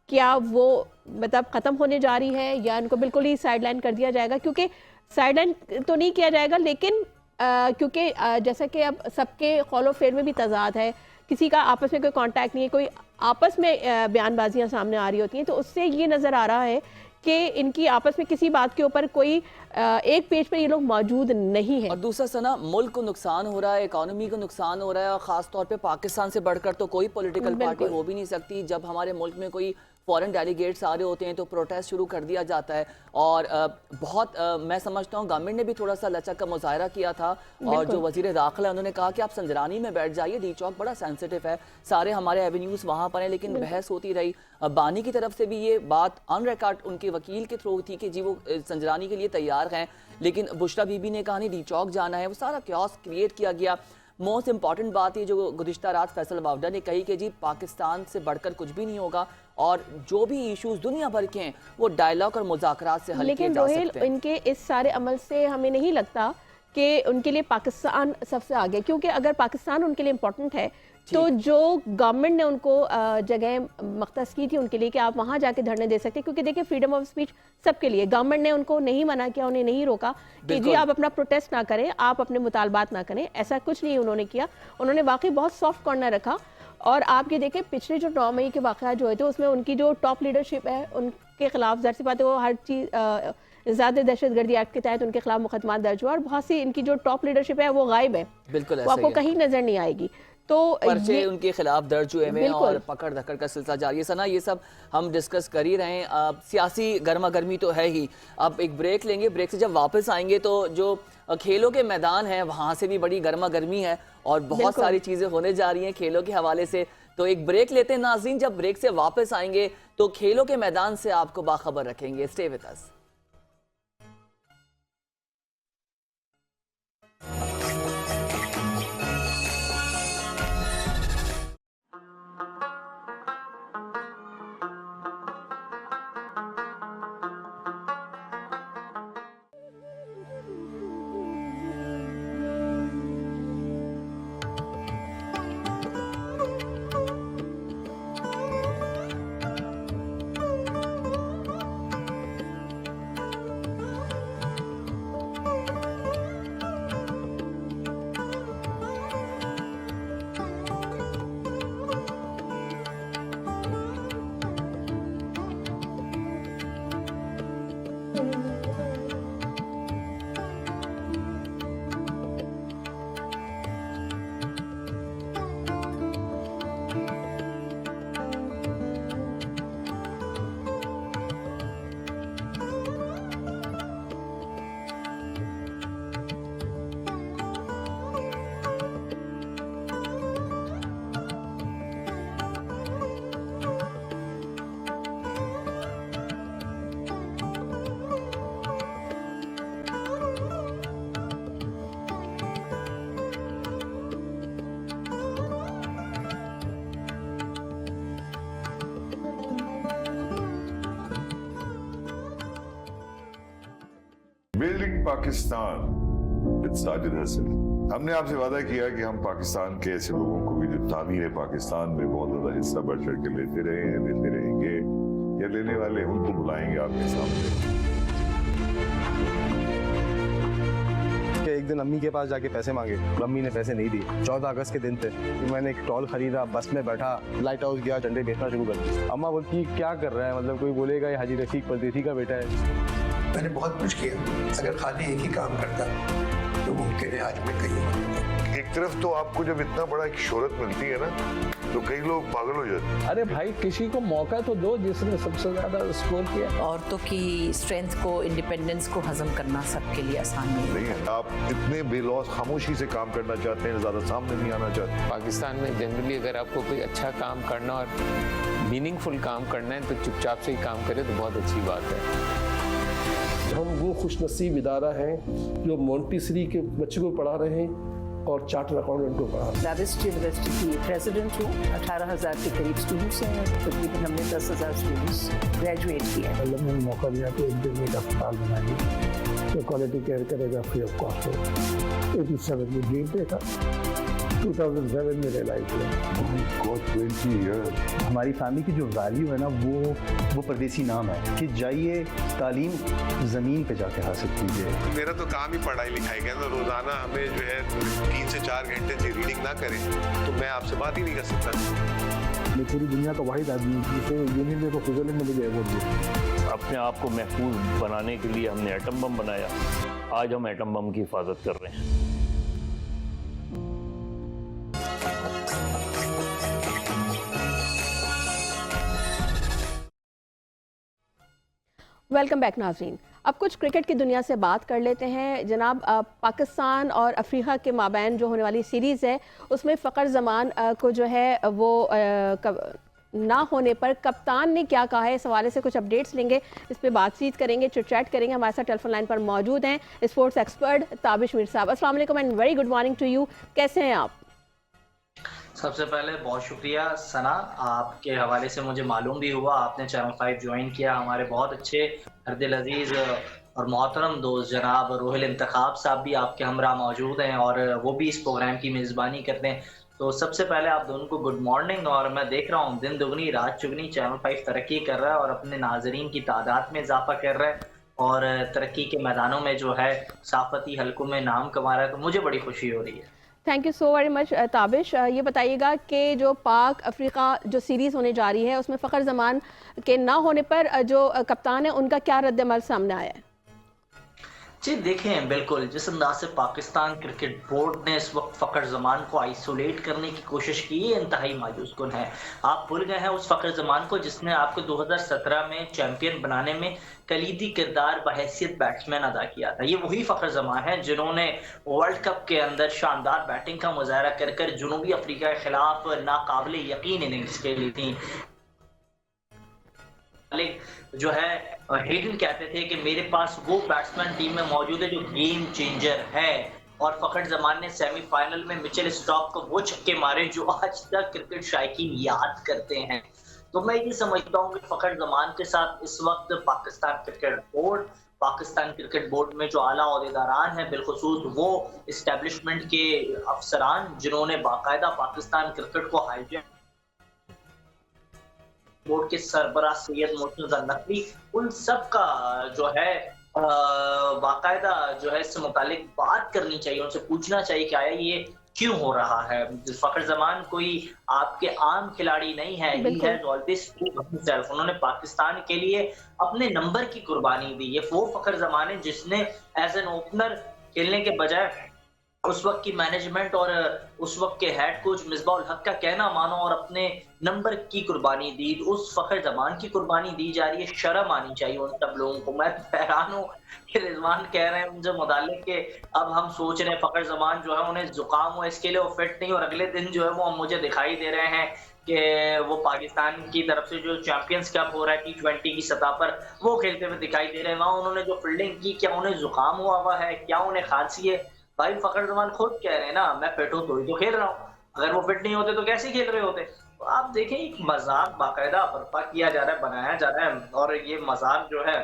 क्या वो मतलब ख़त्म होने जा रही है या इनको बिल्कुल ही साइडलाइन कर दिया जाएगा? क्योंकि साइडलाइन तो नहीं किया जाएगा, लेकिन क्योंकि जैसा कि अब सबके कौलो फेर में भी तजाद है, किसी का आपस में कोई कांटेक्ट नहीं है, कोई आपस में बयानबाजियां सामने आ रही होती हैं, तो उससे ये नज़र आ रहा है कि इनकी आपस में किसी बात के ऊपर कोई एक पेज पर ये लोग मौजूद नहीं है। और दूसरा सना, मुल्क को नुकसान हो रहा है, इकोनॉमी को नुकसान हो रहा है, और ख़ास तौर पे पाकिस्तान से बढ़कर तो कोई पॉलिटिकल पार्टी हो भी नहीं सकती। जब हमारे मुल्क में कोई फॉरेन डेलीगेट्स आ रहे होते हैं तो प्रोटेस्ट शुरू कर दिया जाता है। और बहुत मैं समझता हूँ गवर्नमेंट ने भी थोड़ा सा लचक का मुजाहरा किया था। और जो वजीर दाखिला, उन्होंने कहा कि आप संजरानी में बैठ जाइए, डी चौक बड़ा सेंसिटिव है, सारे हमारे एवेन्यूज़ वहाँ पर हैं। लेकिन बहस होती रही। बानी की तरफ से भी ये बात ऑन रिकॉर्ड उनके वकील के थ्रू थी कि जी वो संजरानी के लिए तैयार हैं, लेकिन बुशरा बीबी ने कहा नहीं, डी चौक जाना है। वो सारा क्योस क्रिएट किया गया। मोस्ट इंपॉर्टेंट बात ये जो गुज़िश्ता रात फैसल वावडा ने कही कि जी पाकिस्तान से बढ़कर कुछ भी नहीं होगा और जो भी इश्यूज दुनिया भर के हैं वो डायलॉग और मुज़ाकरात से हल किए जा सकते हैं। लेकिन इनके इस सारे अमल से हमें नहीं लगता कि उनके लिए पाकिस्तान सबसे आगे, क्योंकि अगर पाकिस्तान उनके लिए इम्पोर्टेंट है तो जो गवर्नमेंट ने उनको जगह मख्तस की थी उनके लिए कि आप वहाँ जाके धरने दे सकते हैं, क्योंकि देखिए फ्रीडम ऑफ स्पीच सबके लिए, गवर्नमेंट ने उनको नहीं मना किया, उन्हें नहीं रोका कि जी आप अपना प्रोटेस्ट ना करें, आप अपने मुतालबात ना करें, ऐसा कुछ नहीं उन्होंने किया। उन्होंने वाकई बहुत सॉफ्ट कॉर्नर रखा। और आप ये देखें पिछले जो 9 मई के वाक़यात जो हुए थे उसमें उनकी जो टॉप लीडरशिप है उनके खिलाफ ज़ाहिर सी बात है वो हर चीज़ ज़्यादा दहशतगर्दी एक्ट के तहत उनके खिलाफ मुकदमा दर्ज हुआ और बहुत सी इनकी जो टॉप लीडरशिप है वो गायब है, बिल्कुल वो आपको कहीं नजर नहीं आएगी। तो पर्चे उनके खिलाफ दर्ज हुए हैं और पकड़ धकड़ का सिलसिला जारी है। सना, ये सब हम डिस्कस कर ही रहे हैं। सियासी गर्मा गर्मी तो है ही। अब एक ब्रेक लेंगे, ब्रेक से जब वापस आएंगे तो जो खेलों के मैदान है वहाँ से भी बड़ी गर्मा गर्मी है और बहुत सारी चीज़ें होने जा रही हैं खेलों के हवाले से। तो एक ब्रेक लेते हैं नाज़रीन, जब ब्रेक से वापस आएंगे तो खेलों के मैदान से आपको बाखबर रखेंगे। Stay with us. Make Pakistan with Sajid Hasan. हमने आपसे वादा किया कि हम पाकिस्तान के ऐसे लोगों को भी जो तामीर पाकिस्तान में बहुत ज्यादा हिस्सा बढ़ चढ़ के लेते रहे हैं, लेते रहेंगे या लेने वाले, उनको बुलाएंगे आपके सामने। एक दिन अम्मी के पास जाके पैसे मांगे, अम्मी ने पैसे नहीं दिए। 14 अगस्त के दिन थे, मैंने एक टॉल खरीदा, बस में बैठा, लाइट हाउस गया, झंडे बेचना शुरू कर दिया। अम्मा बोलती क्या कर रहा है, मतलब कोई बोलेगा ये हाजी रफीक परदेसी का बेटा है। मैंने बहुत कुछ किया, अगर खाली एक ही काम करता तो मुमकिन है आज मैं कहीं होता। एक तरफ तो आपको जब इतना बड़ा एक शोहरत मिलती है ना, तो कई लोग पागल हो जाते हैं। अरे भाई किसी को मौका तो दो जिसने सबसे ज्यादा स्कोर किया। औरतों की स्ट्रेंथ को, इंडिपेंडेंस को हजम करना सबके लिए आसान नहीं है। आप इतने बेलौस खामोशी से काम करना चाहते हैं, ज्यादा सामने नहीं आना चाहते। पाकिस्तान में जनरली अगर आपको कोई अच्छा काम करना और मीनिंगफुल काम करना है तो चुपचाप से ही काम करे तो बहुत अच्छी बात है। हम वो खुशनसीब इदारा हैं जो मोंटेसरी के बच्चों को पढ़ा रहे हैं और चार्टर्ड अकाउंटेंट को पढ़ा रहे हैं। राजस्थान यूनिवर्सिटी की प्रेसिडेंट हूँ। 18,000 के करीब स्टूडेंट्स हैं, तकरीबन हमने 10,000 स्टूडेंट्स ग्रेजुएट किया है। अल्लाह ने मौका दिया तो एक दिन एक अस्पताल बनाएंगे जो क्वालिटी केयर करेगा फ्री ऑफ कॉस्ट। 87 में ड्रीम पे था, 2007 में रियलाइज हुआ। 20 ईयर्स हमारी फैमिली की जो वैल्यू है ना, वो परदेसी नाम है कि जाइए तालीम ज़मीन पे जाके हासिल कीजिए। मेरा तो काम ही पढ़ाई लिखाई का, तो रोजाना हमें जो है 3 से 4 घंटे से रीडिंग ना करें तो मैं आपसे बात ही नहीं कर सकता। मैं पूरी दुनिया का वाहिद आदमी हूँ जिसे यूनिवर्सिटी को स्विट्जरलैंड में मुझे अवार्ड दिया। अपने आप को महफूज बनाने के लिए हमने एटम बम बनाया, आज हम एटम बम की हिफाजत कर रहे हैं। वेलकम बैक नाज़रीन। अब कुछ क्रिकेट की दुनिया से बात कर लेते हैं जनाब। पाकिस्तान और अफ्रीका के माबैन जो होने वाली सीरीज़ है उसमें फ़खर ज़मान को जो है वो ना होने पर कप्तान ने क्या कहा है, इस हवाले से कुछ अपडेट्स लेंगे, इस पर बातचीत करेंगे, चिट-चैट करेंगे। हमारे साथ टेलीफोन लाइन पर मौजूद हैं स्पोर्ट्स एक्सपर्ट ताबिश मीर साहब। अस्सलाम वालेकुम and very good morning to you. कैसे हैं आप? सबसे पहले बहुत शुक्रिया सना, आपके हवाले से मुझे मालूम भी हुआ आपने चैनल 5 ज्वाइन किया। हमारे बहुत अच्छे हरदिल अजीज़ और मोहतरम दोस्त जनाब रोहिल इंतखाब साहब भी आपके हमरा मौजूद हैं और वो भी इस प्रोग्राम की मेज़बानी करते हैं। तो सबसे पहले आप दोनों को गुड मॉर्निंग। और मैं देख रहा हूँ दिन दुगनी रात चुगनी चैनल 5 तरक्की कर रहा है और अपने नाजरीन की तादाद में इजाफा कर रहा है और तरक्की के मैदानों में जो है साफती हलकों में नाम कमा रहा है, तो मुझे बड़ी खुशी हो रही है। Thank you so very much Tabish. ये बताइएगा कि जो पाक अफ्रीका जो सीरीज़ होने जा रही है उसमें फ़खर ज़मान के ना होने पर जो कप्तान है उनका क्या रद्द-ए-अमल सामने आया है? जी देखें, बिल्कुल जिस अंदाज से पाकिस्तान क्रिकेट बोर्ड ने इस वक्त फ़खर ज़मान को आइसोलेट करने की कोशिश की है, इंतहाई मायूस कुन है। आप भूल गए हैं उस फ़खर ज़मान को जिसने आपको 2017 में चैंपियन बनाने में कलीदी किरदार बहैसियत बैट्समैन अदा किया था। ये वही फ़खर ज़मान है जिन्होंने वर्ल्ड कप के अंदर शानदार बैटिंग का मुजाहरा कर कर जनूबी अफ्रीका के खिलाफ नाकाबिले यकीन इनिंग्स खेली थी। जो है हेडन कहते थे कि मेरे पास वो बैट्समैन टीम में मौजूद है जो गेम चेंजर है, और फ़खर ज़मान ने सेमीफाइनल में मिचेल स्टॉक को वो छक्के मारे जो आज तक क्रिकेट शायकीन याद करते हैं। तो मैं ये समझता हूँ कि फ़खर ज़मान के साथ इस वक्त पाकिस्तान क्रिकेट बोर्ड में जो आला ओहदेदारान हैं, बिलखुसूस वो इस्टेब्लिशमेंट के अफसरान जिन्होंने बाकायदा पाकिस्तान क्रिकेट को हाईजैक बोर्ड के सरबराह सैयद मुर्तज़ा नकवी, उन सब का जो है बाकायदा जो है इससे मुतालिक बात करनी चाहिए, उनसे पूछना चाहिए कि आया ये क्यों हो रहा है। फ़खर ज़मान कोई आपके आम खिलाड़ी नहीं है, he has always proved himself. उन्होंने पाकिस्तान के लिए अपने नंबर की कुर्बानी दी। ये वो फ़खर ज़मान है जिसने एज एन ओपनर खेलने के बजाय उस वक्त की मैनेजमेंट और उस वक्त के हेड कोच मिसबाह उल हक का कहना मानो और अपने नंबर की कुर्बानी दी। उस फ़खर ज़मान की कुर्बानी दी जा रही है, शर्म आनी चाहिए उन सब लोगों को। मैं हैरान हूँ कि रिजवान कह रहे हैं मुझे मुतालिक के अब हम सोच रहे हैं फ़खर ज़मान जो है उन्हें जुकाम हो इसके लिए वो फिट नहीं, और अगले दिन जो है वो मुझे दिखाई दे रहे हैं कि वो पाकिस्तान की तरफ से जो चैंपियंस कप हो रहा है T20 की सतह पर वो खेलते हुए दिखाई दे रहे हैं। वहाँ उन्होंने जो फील्डिंग की, क्या उन्हें जुकाम हुआ है, क्या उन्हें खांसी है? भाई फ़खर ज़मान खुद कह रहे हैं ना, मैं फिट हूँ तो ही तो खेल रहा हूँ, अगर वो फिट नहीं होते तो कैसे खेल रहे होते? तो आप देखें एक मजाक बाकायदा बर्पा किया जा रहा है, बनाया जा रहा है, और ये मजाक जो है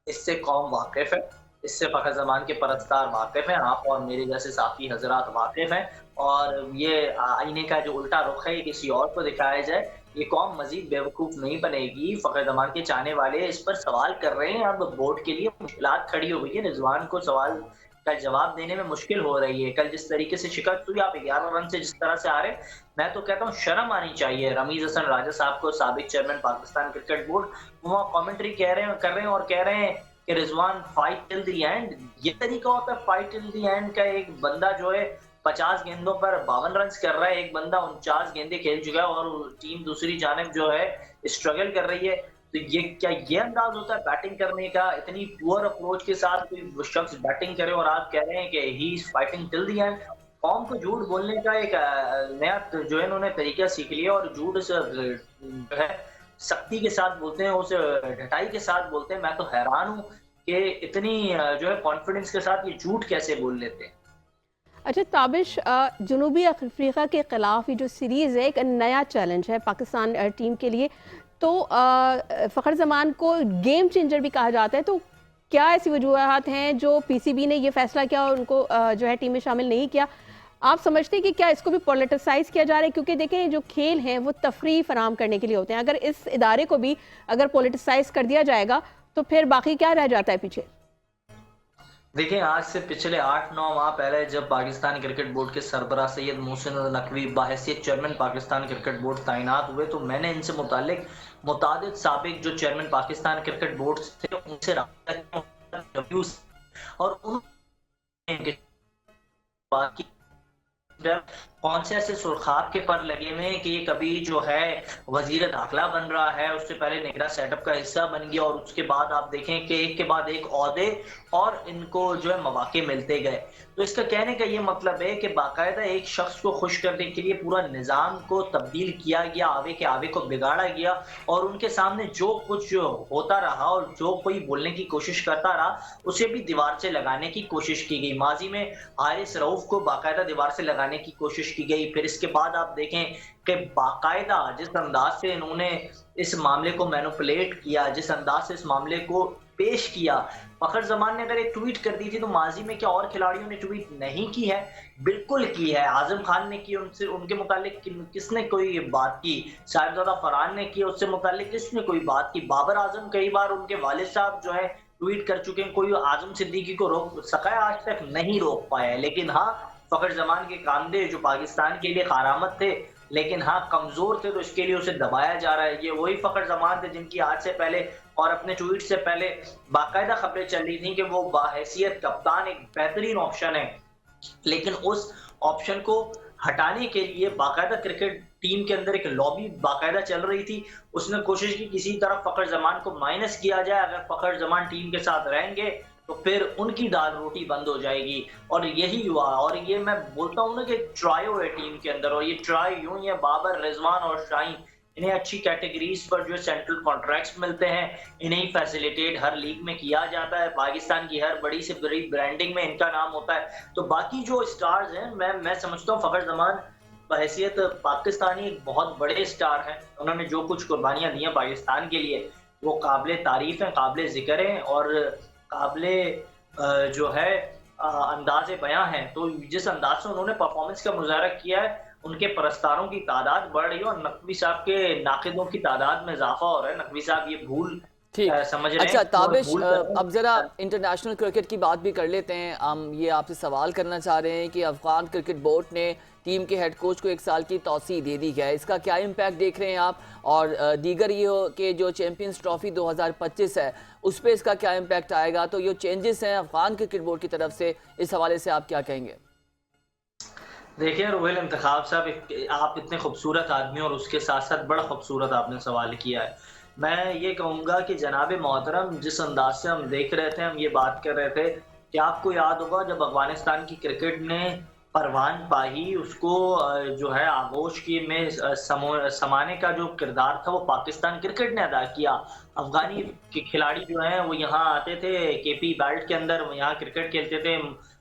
इससे कौम वाकिफ है। इससे फ़खर ज़मान के परस्तार वाकिफ़ हैं, आप और मेरे जैसे साफ़ी हज़रात वाकिफ़ हैं। और ये आईने का जो उल्टा रुख है ये किसी और को दिखाया जाए, ये कौम मज़ीद बेवकूफ़ नहीं बनेगी। फ़खर ज़मान के चाहने वाले इस पर सवाल कर रहे हैं, अब बोर्ड के लिए मुश्किलात खड़ी हो गई है, रिजवान को सवाल का जवाब देने में मुश्किल हो रही है। कल जिस तरीके से शिकस्त हुई, आप 11 रन से जिस तरह से आ रहे, मैं तो कहता हूँ शर्म आनी चाहिए रमीज हसन राजा साहब को, साबिक चेयरमैन पाकिस्तान क्रिकेट बोर्ड। वो कमेंट्री कर रहे हैं कि Rizwan fight till the end. ये तरीका होता है फाइट टिल द एंड का? एक बंदा जो है 50 गेंदों पर 52 रन कर रहा है, एक बंदा 49 गेंदें खेल चुका है और टीम दूसरी जानिब जो है स्ट्रगल कर रही है। तो ये अंदाज होता है बैटिंग करने का? इतनी पुअर अप्रोच के साथ कोई शख्स बैटिंग करे और आप कह रहे हैं कि he is fighting till the end. कौम को झूठ बोलने का एक नया जो है इन्होंने तरीका सीख लिया और झूठ जो है सख्ती के साथ बोलते हैं, उस ढटाई के साथ बोलते हैं। मैं तो हैरान हूँ कि इतनी जो है कॉन्फिडेंस के साथ ये झूठ कैसे बोल लेते हैं। अच्छा ताबिश, जनूबी अफ्रीका के खिलाफ ये जो सीरीज़ है एक नया चैलेंज है पाकिस्तान टीम के लिए, तो फ़खर ज़मान को गेम चेंजर भी कहा जाता है, तो क्या ऐसी वजूहत हैं जो पीसीबी ने ये फैसला किया और उनको जो है टीम में शामिल नहीं किया? आप समझते हैं कि क्या इसको भी पॉलिटिसाइज किया जा रहा है? क्योंकि देखें जो खेल हैं वो तफरी फराम करने के लिए होते हैं, अगर इस इदारे को भी अगर पॉलिटिसाइज कर दिया जाएगा तो फिर बाकी क्या रह जाता है पीछे? देखिए, आज से पिछले 8-9 माह पहले जब पाकिस्तान क्रिकेट बोर्ड के सरबराह सैयद मोहसिन नकवी बाहैसियत चेयरमैन पाकिस्तान क्रिकेट बोर्ड तैनात हुए, तो मैंने इनसे मुतालिक मुतादिद साबिक जो चेयरमैन पाकिस्तान क्रिकेट बोर्ड थे उनसे राब्ता किया और उन्होंने बाकी कौन से ऐसे सुर्खाब के पर लगे हुए हैं कि ये कभी जो है वजीर दाखिला बन रहा है, उससे पहले निगरां सेटअप का हिस्सा बन गया और उसके बाद आप देखें कि एक के बाद एक ओहदे और इनको जो है मौके मिलते गए। तो इसका कहने का ये मतलब है कि बाकायदा एक शख्स को खुश करने के लिए पूरा निज़ाम को तब्दील किया गया, आवे के आवे को बिगाड़ा गया और उनके सामने जो कुछ होता रहा और जो कोई बोलने की कोशिश करता रहा उसे भी दीवार से लगाने की कोशिश की गई। माजी में हारिस रऊफ को बाकायदा दीवार से लगाने की कोशिश की गई। फिर इसके बाद आप देखें कि बाकायदा जिस अंदाज से इन्होंने इस मामले को मैनिपुलेट किया, जिस अंदाज से इस मामले को पेश किया, फ़खर ज़मान ने अगर एक ट्वीट कर दी थी तो माजी में क्या और खिलाड़ियों ने ट्वीट नहीं की है? बिल्कुल की है। आजम खान ने की, उनसे उनके मुतालिक किसने कोई बात की? साहिबजादा फरहान ने की, उससे मुतालिक किसने कोई बात की? बाबर आजम कई बार उनके वालिद साहब जो है ट्वीट कर चुके हैं, कोई आजम सिद्दीकी को रोक सका है? आज तक नहीं रोक पाया है। लेकिन हाँ, फ़खर ज़मान के कामदे जो पाकिस्तान के लिए खारामत थे लेकिन हाँ कमजोर थे, तो इसके लिए उसे दबाया जा रहा है। ये वही फ़खर ज़मान थे जिनकी आज से पहले और अपने ट्वीट से पहले बाकायदा खबरें चल रही थी कि वो बाहैसियत कप्तान एक बेहतरीन ऑप्शन है, लेकिन उस ऑप्शन को हटाने के लिए बाकायदा क्रिकेट टीम के अंदर एक लॉबी बाकायदा चल रही थी। उसने कोशिश की किसी तरह फ़खर ज़मान को माइनस किया जाए, अगर फ़खर ज़मान टीम के साथ रहेंगे तो फिर उनकी दाल रोटी बंद हो जाएगी और यही हुआ। और ये मैं बोलता हूँ ना कि ट्रायो है टीम के अंदर और ये ट्राई यूं ही है, बाबर, रिजवान और शाहीन, इन्हें अच्छी कैटेगरीज पर जो सेंट्रल कॉन्ट्रैक्ट्स मिलते हैं, इन्हें फैसिलिटेट हर लीग में किया जाता है, पाकिस्तान की हर बड़ी से बड़ी ब्रांडिंग में इनका नाम होता है। तो बाकी जो स्टार्स हैं, मैं समझता हूँ फ़खर ज़मान बहैसियत पाकिस्तानी एक बहुत बड़े स्टार हैं। उन्होंने जो कुछ कुर्बानियां दी हैं पाकिस्तान के लिए वो काबिल तारीफ हैं, काबिल जिक्र हैं और काबिले जो है अंदाज़े बयां है। तो जिस अंदाज से उन्होंने परफॉर्मेंस का मुजाहरा किया है, उनके परस्तारों की तादाद बढ़ रही है और नकवी साहब के नाकिदों की तादाद में इजाफा हो रहा है। नकवी साहब ये भूल समझ रहे हैं। अच्छा ताबिश, अब जरा इंटरनेशनल क्रिकेट की बात भी कर लेते हैं। हम ये आपसे सवाल करना चाह रहे हैं कि अफगान क्रिकेट बोर्ड ने टीम के हेड कोच को 1 साल की तौसीह दे दी है, इसका क्या इम्पैक्ट देख रहे हैं आप? और दीगर ये हो कि जो चैंपियंस ट्रॉफी 2025 है उस पर इसका क्या इम्पैक्ट आएगा? तो ये चेंजेस हैं अफगान क्रिकेट बोर्ड की तरफ से, इस हवाले से आप क्या कहेंगे? देखिए रोहिल इंतखाब साहब, आप इतने खूबसूरत आदमी और उसके साथ साथ बड़ा खूबसूरत आपने सवाल किया है। मैं ये कहूँगा कि जनाब मोहतरम, जिस अंदाज से हम देख रहे थे, हम ये बात कर रहे थे कि आपको याद होगा जब अफगानिस्तान की क्रिकेट ने परवान पाही, उसको जो है आगोश की में समाने का जो किरदार था वो पाकिस्तान क्रिकेट ने अदा किया। अफगानी के खिलाड़ी जो हैं वो यहाँ आते थे केपी बेल्ट के अंदर, यहाँ क्रिकेट खेलते थे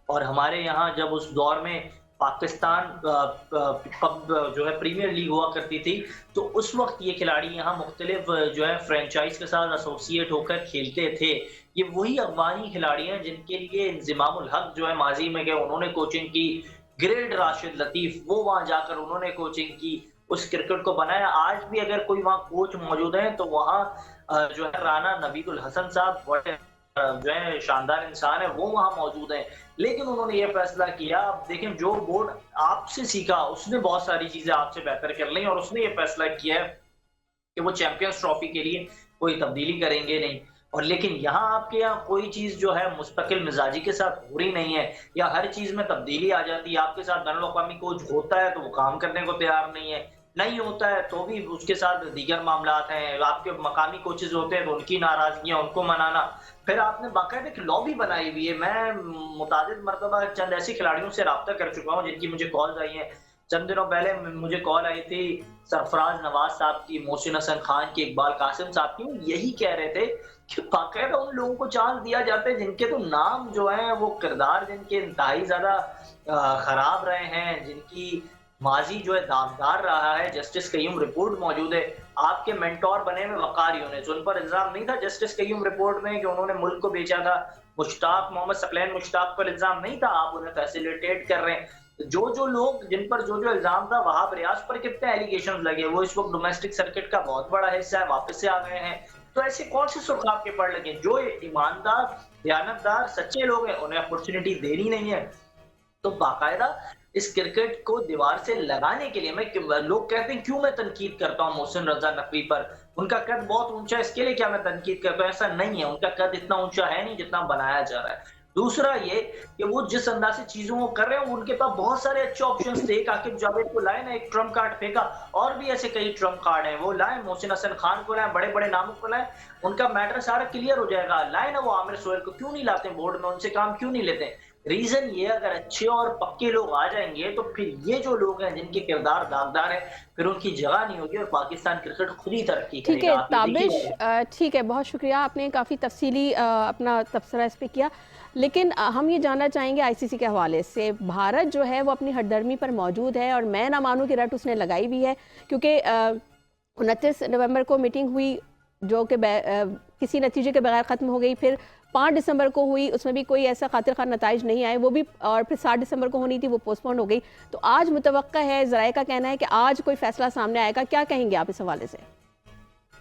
और हमारे यहाँ जब उस दौर में पाकिस्तान पब जो है प्रीमियर लीग हुआ करती थी, तो उस वक्त ये खिलाड़ी यहाँ मुख्तलिफ जो है फ्रेंचाइज के साथ एसोसिएट होकर खेलते थे। ये वही अफगानी खिलाड़ी हैं जिनके लिए इंजिमामुल हक जो है माजी में गए, उन्होंने कोचिंग की। ग्रेट राशिद लतीफ, वो वहां जाकर उन्होंने कोचिंग की, उस क्रिकेट को बनाया। आज भी अगर कोई वहाँ कोच मौजूद है तो वहाँ जो है राना नवीदुल हसन साहब बड़े जो है शानदार इंसान है, वो वहां मौजूद हैं। लेकिन उन्होंने ये फैसला किया, अब देखें जो बोर्ड आपसे सीखा उसने बहुत सारी चीजें आपसे बेहतर कर ली, और उसने ये फैसला किया है कि वो चैंपियंस ट्रॉफी के लिए कोई तब्दीली करेंगे नहीं। और लेकिन यहाँ आपके यहाँ कोई चीज जो है मुस्तकिल मिजाजी के साथ हो रही नहीं है, या हर चीज में तब्दीली आ जाती है। आपके साथ बैनुल-अक़वामी कोच होता है तो वो काम करने को तैयार नहीं है, नहीं होता है तो भी उसके साथ दीगर मामलात हैं। आपके मकामी कोचेज होते हैं तो उनकी नाराजगियां, उनको मनाना। फिर आपने बाकायदा एक लॉबी बनाई हुई है। मैं मुतादिद मरतबा चंद ऐसे खिलाड़ियों से रब्ता कर चुका हूँ जिनकी मुझे कॉल्स आई हैं। चंद दिनों पहले मुझे कॉल आई थी सरफराज नवाज साहब की, मोहसिन हसन खान की, इकबाल कासिम साहब की। वो यही कह रहे थे कि बाकायदा उन लोगों को चांस दिया जाता है जिनके तो नाम जो है वो किरदार जिनके इंतहाई ज्यादा खराब रहे हैं, जिनकी माजी जो है दागदार रहा है। जस्टिस कय्यूम रिपोर्ट मौजूद है, आपके मेंटोर बने में वकार यूनिस, उन पर इल्जाम नहीं था जस्टिस कय्यूम रिपोर्ट में कि उन्होंने मुल्क को बेचा था। मुश्ताक मोहम्मद सकलैन मुश्ताक पर इल्जाम नहीं था, आप उन्हें फैसिलिटेट कर रहे हैं। जो लोग जिन पर जो इल्जाम था, वहाब रियाज पर कितने एलिगेशन लगे, वो इस वक्त डोमेस्टिक सर्किट का बहुत बड़ा हिस्सा है, वापस से आ गए हैं। तो ऐसे कौन से सुर्ख आपके पड़ लगे? जो ईमानदार, दयानतदार, सच्चे लोग हैं उन्हें अपॉर्चुनिटी देनी नहीं है। तो बाकायदा इस क्रिकेट को दीवार से लगाने के लिए लोग कहते हैं क्यों मैं तनकीद करता हूँ मोहसिन रजा नकवी पर, उनका कद बहुत ऊंचा है, इसके लिए क्या मैं तनकीद करता हूँ? ऐसा नहीं है, उनका कद इतना ऊंचा है नहीं जितना बनाया जा रहा है। दूसरा ये कि वो जिस अंदाज से चीजों को कर रहे हैं, उनके पास बहुत सारे अच्छे ऑप्शंस थे। आकिब जावेद को लाए ना, एक ट्रम्प कार्ड फेंका, और भी ऐसे कई ट्रम्प कार्ड हैं, वो लाए। मोहसिन हसन खान को लाए, बड़े बड़े नामों को लाए, उनका मैटर सारा क्लियर हो जाएगा। लाए ना वो आमिर सोहेल को, क्यों नहीं लाते बोर्ड में, उनसे काम क्यों नहीं लेते? रीजन ये, अगर अच्छे और पक्के लोग आ जाएंगे तो फिर ये जो लोग हैं जिनके किरदार दागदार है, फिर उनकी जगह नहीं होगी और पाकिस्तान क्रिकेट खुद ही तरक्की करेगा। ठीक है ताबिश, ठीक है, बहुत शुक्रिया, आपने काफ़ी तफसीली अपना तबसरा इस पर किया। लेकिन हम ये जानना चाहेंगे आईसीसी के हवाले से, भारत जो है वो अपनी हरदर्मी पर मौजूद है, और मैं ना मानूँ कि रट उसने लगाई भी है, क्योंकि 29 नवंबर को मीटिंग हुई जो कि किसी नतीजे के बगैर ख़त्म हो गई। फिर 5 दिसंबर को हुई, उसमें भी कोई ऐसा खातिर खा नताइज नहीं आए, वो भी। और फिर 7 दिसंबर को होनी थी, वो पोस्टपोन हो गई। तो आज मुतवक्का है, ज़राए का कहना है कि आज कोई फैसला सामने आएगा, क्या कहेंगे आप इस हवाले से?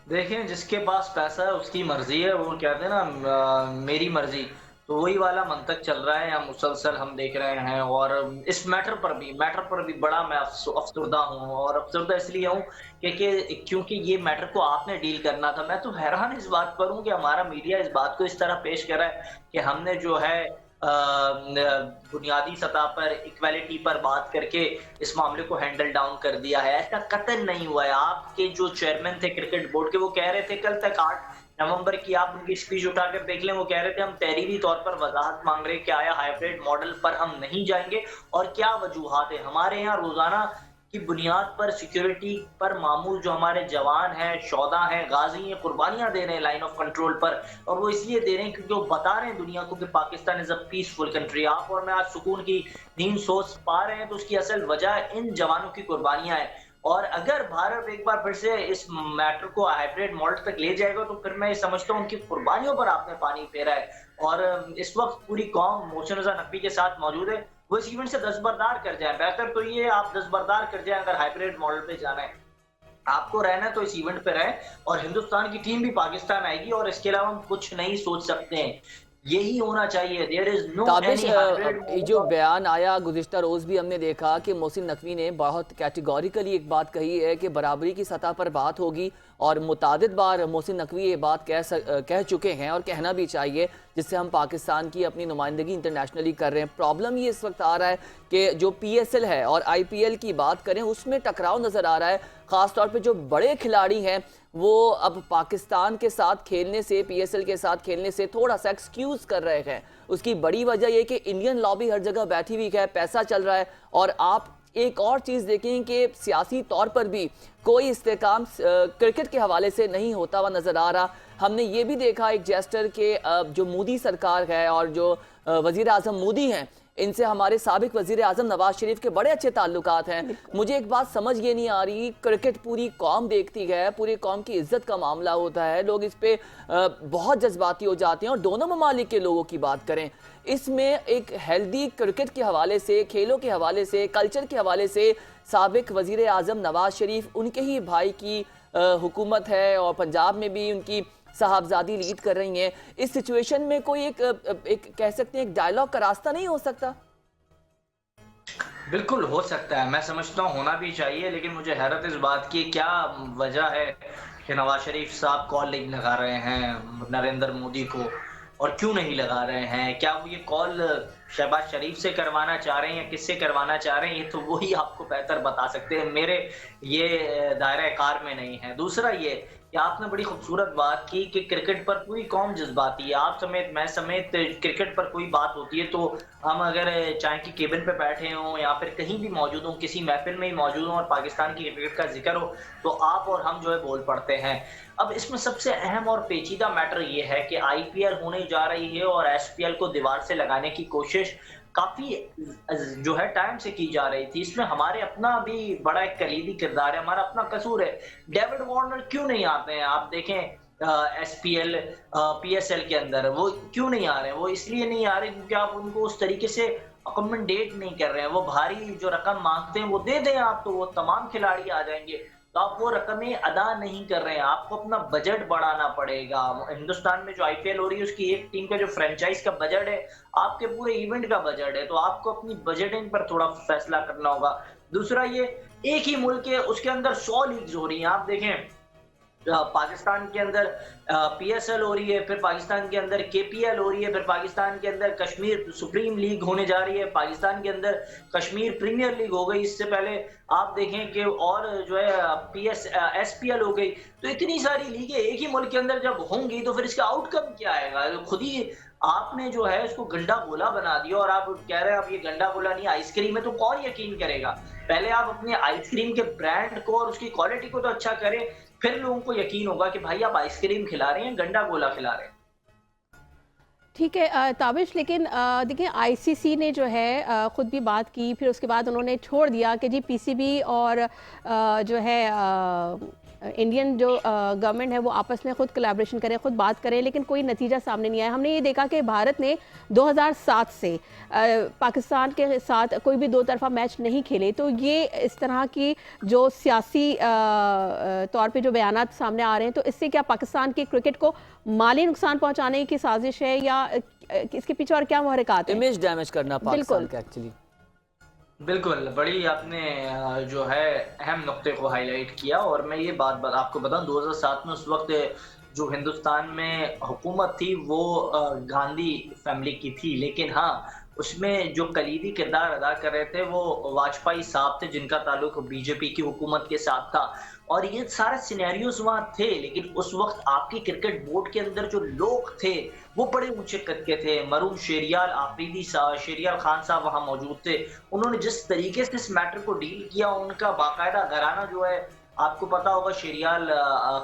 देखें, जिसके पास पैसा है उसकी मर्जी है, वो कहते हैं ना मेरी मर्जी, तो वही वाला मंतक चल रहा है, मुसलसल हम देख रहे हैं। और इस मैटर पर भी बड़ा मैं अफसरदा हूँ, और अफसरदा इसलिए हूँ क्योंकि ये मैटर को आपने डील करना था। मैं तो हैरान इस बात पर हूँ कि हमारा मीडिया इस बात को इस तरह पेश कर रहा है कि हमने जो है बुनियादी सतह पर इक्वालिटी पर बात करके इस मामले को हैंडल डाउन कर दिया है। ऐसा कतई नहीं हुआ है। आपके जो चेयरमैन थे क्रिकेट बोर्ड के, वो कह रहे थे कल तक 8 नवंबर की आप उनकी स्पीच उठाकर देख लें, वो कह रहे थे हम तहरीरी तौर पर वजाहत मांग रहे कि आया हाइब्रिड मॉडल पर हम नहीं जाएंगे, और क्या वजूहात है। हमारे यहाँ रोजाना की बुनियाद पर सिक्योरिटी पर मामूल जो हमारे जवान हैं, शौदा हैं, गाजी हैं, कुर्बानियां दे रहे हैं लाइन ऑफ कंट्रोल पर, और वो इसलिए दे रहे हैं क्योंकि वो बता रहे हैं दुनिया को कि Pakistan is a peaceful country. आप और मैं आज सुकून की नींद सोच पा रहे हैं तो उसकी असल वजह इन जवानों की कुर्बानियां हैं। और अगर भारत एक बार फिर से इस मैटर को हाइब्रिड मॉडल तक ले जाएगा तो फिर मैं समझता हूँ उनकी कुर्बानियों पर आपने पानी फेरा है। और इस वक्त पूरी कौम मोहसिन रजा नकवी के साथ मौजूद है, वो इस इवेंट से दस्तबरदार कर जाए। बेहतर तो ये आप दस्तबरदार कर जाए। अगर हाइब्रिड मॉडल पे जाना है, आपको रहना है तो इस इवेंट पे रहे, और हिंदुस्तान की टीम भी पाकिस्तान आएगी, और इसके अलावा हम कुछ नहीं सोच सकते हैं, यही होना चाहिए। देयर इज नो ताबिश, जो बयान आया गुज़िश्ता रोज़ भी हमने देखा कि मोहसिन नकवी ने बहुत कैटेगोरिकली एक बात कही है कि बराबरी की सतह पर बात होगी, और मुतादिद बार मोहसिन नकवी ये बात कह चुके हैं, और कहना भी चाहिए, जिससे हम पाकिस्तान की अपनी नुमाइंदगी इंटरनेशनली कर रहे हैं। प्रॉब्लम ये इस वक्त आ रहा है कि जो PSL है और IPL की बात करें, उसमें टकराव नज़र आ रहा है। ख़ासतौर पर जो बड़े खिलाड़ी हैं वो अब पाकिस्तान के साथ खेलने से, PSL के साथ खेलने से थोड़ा सा एक्सक्यूज़ कर रहे हैं। उसकी बड़ी वजह यह कि इंडियन लॉबी हर जगह बैठी हुई है, पैसा चल रहा है। और आप एक और चीज़ देखें कि सियासी तौर पर भी कोई इस्तेकाम क्रिकेट के हवाले से नहीं होता हुआ नज़र आ रहा। हमने ये भी देखा एक जेस्टर के जो मोदी सरकार है और जो वज़ीर आज़म मोदी हैं, इनसे हमारे साबिक वजीर आजम नवाज शरीफ के बड़े अच्छे ताल्लुकात हैं। मुझे एक बात समझ ये नहीं आ रही, क्रिकेट पूरी कौम देखती है, पूरी कौम की इज्जत का मामला होता है, लोग इस पे बहुत जज्बाती हो जाते हैं और दोनों ममालिक के लोगों की बात करें, इसमें एक हेल्दी क्रिकेट के हवाले से, खेलों के हवाले से, कल्चर के हवाले से साबिक वजीर आजम नवाज शरीफ, उनके ही भाई की हुकूमत है और पंजाब में भी उनकी साहबजादी लीड कर रही हैं। इस सिचुएशन में कोई एक कह सकते हैं एक डायलॉग का रास्ता नहीं हो सकता? बिल्कुल हो सकता है, मैं समझता हूँ होना भी चाहिए, लेकिन मुझे हैरत इस बात की क्या वजह है कि नवाज शरीफ साहब कॉल नहीं लगा रहे हैं नरेंद्र मोदी को, और क्यों नहीं लगा रहे हैं? क्या वो ये कॉल शहबाज शरीफ से करवाना चाह रहे हैं या किससे करवाना चाह रहे हैं? ये तो वही आपको बेहतर बता सकते हैं, मेरे ये दायरा कार में नहीं है। दूसरा ये कि आपने बड़ी खूबसूरत बात की कि क्रिकेट पर पूरी कौम जज्बाती है, आप समेत मैं समेत, क्रिकेट पर कोई बात होती है तो हम अगर चाय की केबिन पे बैठे हों या फिर कहीं भी मौजूद हों, किसी महफिल में ही मौजूद हों और पाकिस्तान की क्रिकेट का जिक्र हो तो आप और हम जो है बोल पड़ते हैं। अब इसमें सबसे अहम और पेचीदा मैटर ये है कि IPL होने जा रही है और SPL को दीवार से लगाने की कोशिश काफी जो है टाइम से की जा रही थी। इसमें हमारे अपना भी बड़ा एक कलीदी किरदार है, हमारा अपना कसूर है। डेविड वार्नर क्यों नहीं आते हैं? आप देखें SPL PSL के अंदर वो क्यों नहीं आ रहे हैं? वो इसलिए नहीं आ रहे क्योंकि आप उनको उस तरीके से अकोमोडेट नहीं कर रहे हैं। वो भारी जो रकम मांगते हैं वो दे दें आप, तो वो तमाम खिलाड़ी आ जाएंगे, तो आप वो रकमें अदा नहीं कर रहे हैं। आपको अपना बजट बढ़ाना पड़ेगा। हिंदुस्तान में जो IPL हो रही है उसकी एक टीम का जो फ्रेंचाइज का बजट है आपके पूरे इवेंट का बजट है, तो आपको अपनी बजटिंग पर थोड़ा फैसला करना होगा। दूसरा ये एक ही मुल्क है, उसके अंदर 100 लीग्स हो रही हैं। आप देखें पाकिस्तान के अंदर PSL हो रही है, फिर पाकिस्तान के अंदर KPL हो रही है, फिर पाकिस्तान के अंदर कश्मीर सुप्रीम लीग होने जा रही है, पाकिस्तान के अंदर कश्मीर प्रीमियर लीग हो गई, इससे पहले आप देखें कि और जो है SPL हो गई। तो इतनी सारी लीगें एक ही मुल्क के अंदर जब होंगी तो फिर इसका आउटकम क्या आएगा? खुद ही आपने जो है इसको गंडा गोला बना दिया और आप कह रहे हैं अब ये गंडा गोला नहीं आइसक्रीम है, तो कौन यकीन करेगा? पहले आप अपने आइसक्रीम के ब्रांड को और उसकी क्वालिटी को तो अच्छा करें, फिर लोगों को यकीन होगा कि भाई आप आइसक्रीम खिला रहे हैं, गंडा गोला खिला रहे हैं। ठीक है ताबिश, लेकिन देखिए ICC ने जो है ख़ुद भी बात की, फिर उसके बाद उन्होंने छोड़ दिया कि जी PCB और जो है इंडियन जो गवर्नमेंट है वो आपस में खुद कोलैबोरेशन करें, खुद बात करें, लेकिन कोई नतीजा सामने नहीं आया। हमने ये देखा कि भारत ने 2007 से पाकिस्तान के साथ कोई भी दो तरफा मैच नहीं खेले, तो ये इस तरह की जो सियासी तौर पे जो बयानात सामने आ रहे हैं, तो इससे क्या पाकिस्तान के क्रिकेट को माली नुकसान पहुंचाने की साजिश है या इसके पीछे और क्या मुहर्रिकात हैं? इमेज डैमेज करना पाकिस्तान का एक्चुअली। बिल्कुल, बड़ी आपने जो है अहम नुक्ते को हाईलाइट किया, और मैं ये बात आपको बताऊं 2007 में उस वक्त जो हिंदुस्तान में हुकूमत थी वो गांधी फैमिली की थी, लेकिन हाँ उसमें जो कलीदी किरदार अदा कर रहे थे वो वाजपेयी साहब थे, जिनका ताल्लुक बीजेपी की हुकूमत के साथ था। और ये सारे सिनेरियोज वहाँ थे, लेकिन उस वक्त आपकी क्रिकेट बोर्ड के अंदर जो लोग थे वो बड़े ऊंचे कद के थे। मरून शेरियाल आफरीदी शेरियाल खान साहब वहाँ मौजूद थे। उन्होंने जिस तरीके से इस मैटर को डील किया, उनका बाकायदा घराना जो है, आपको पता होगा शेरियाल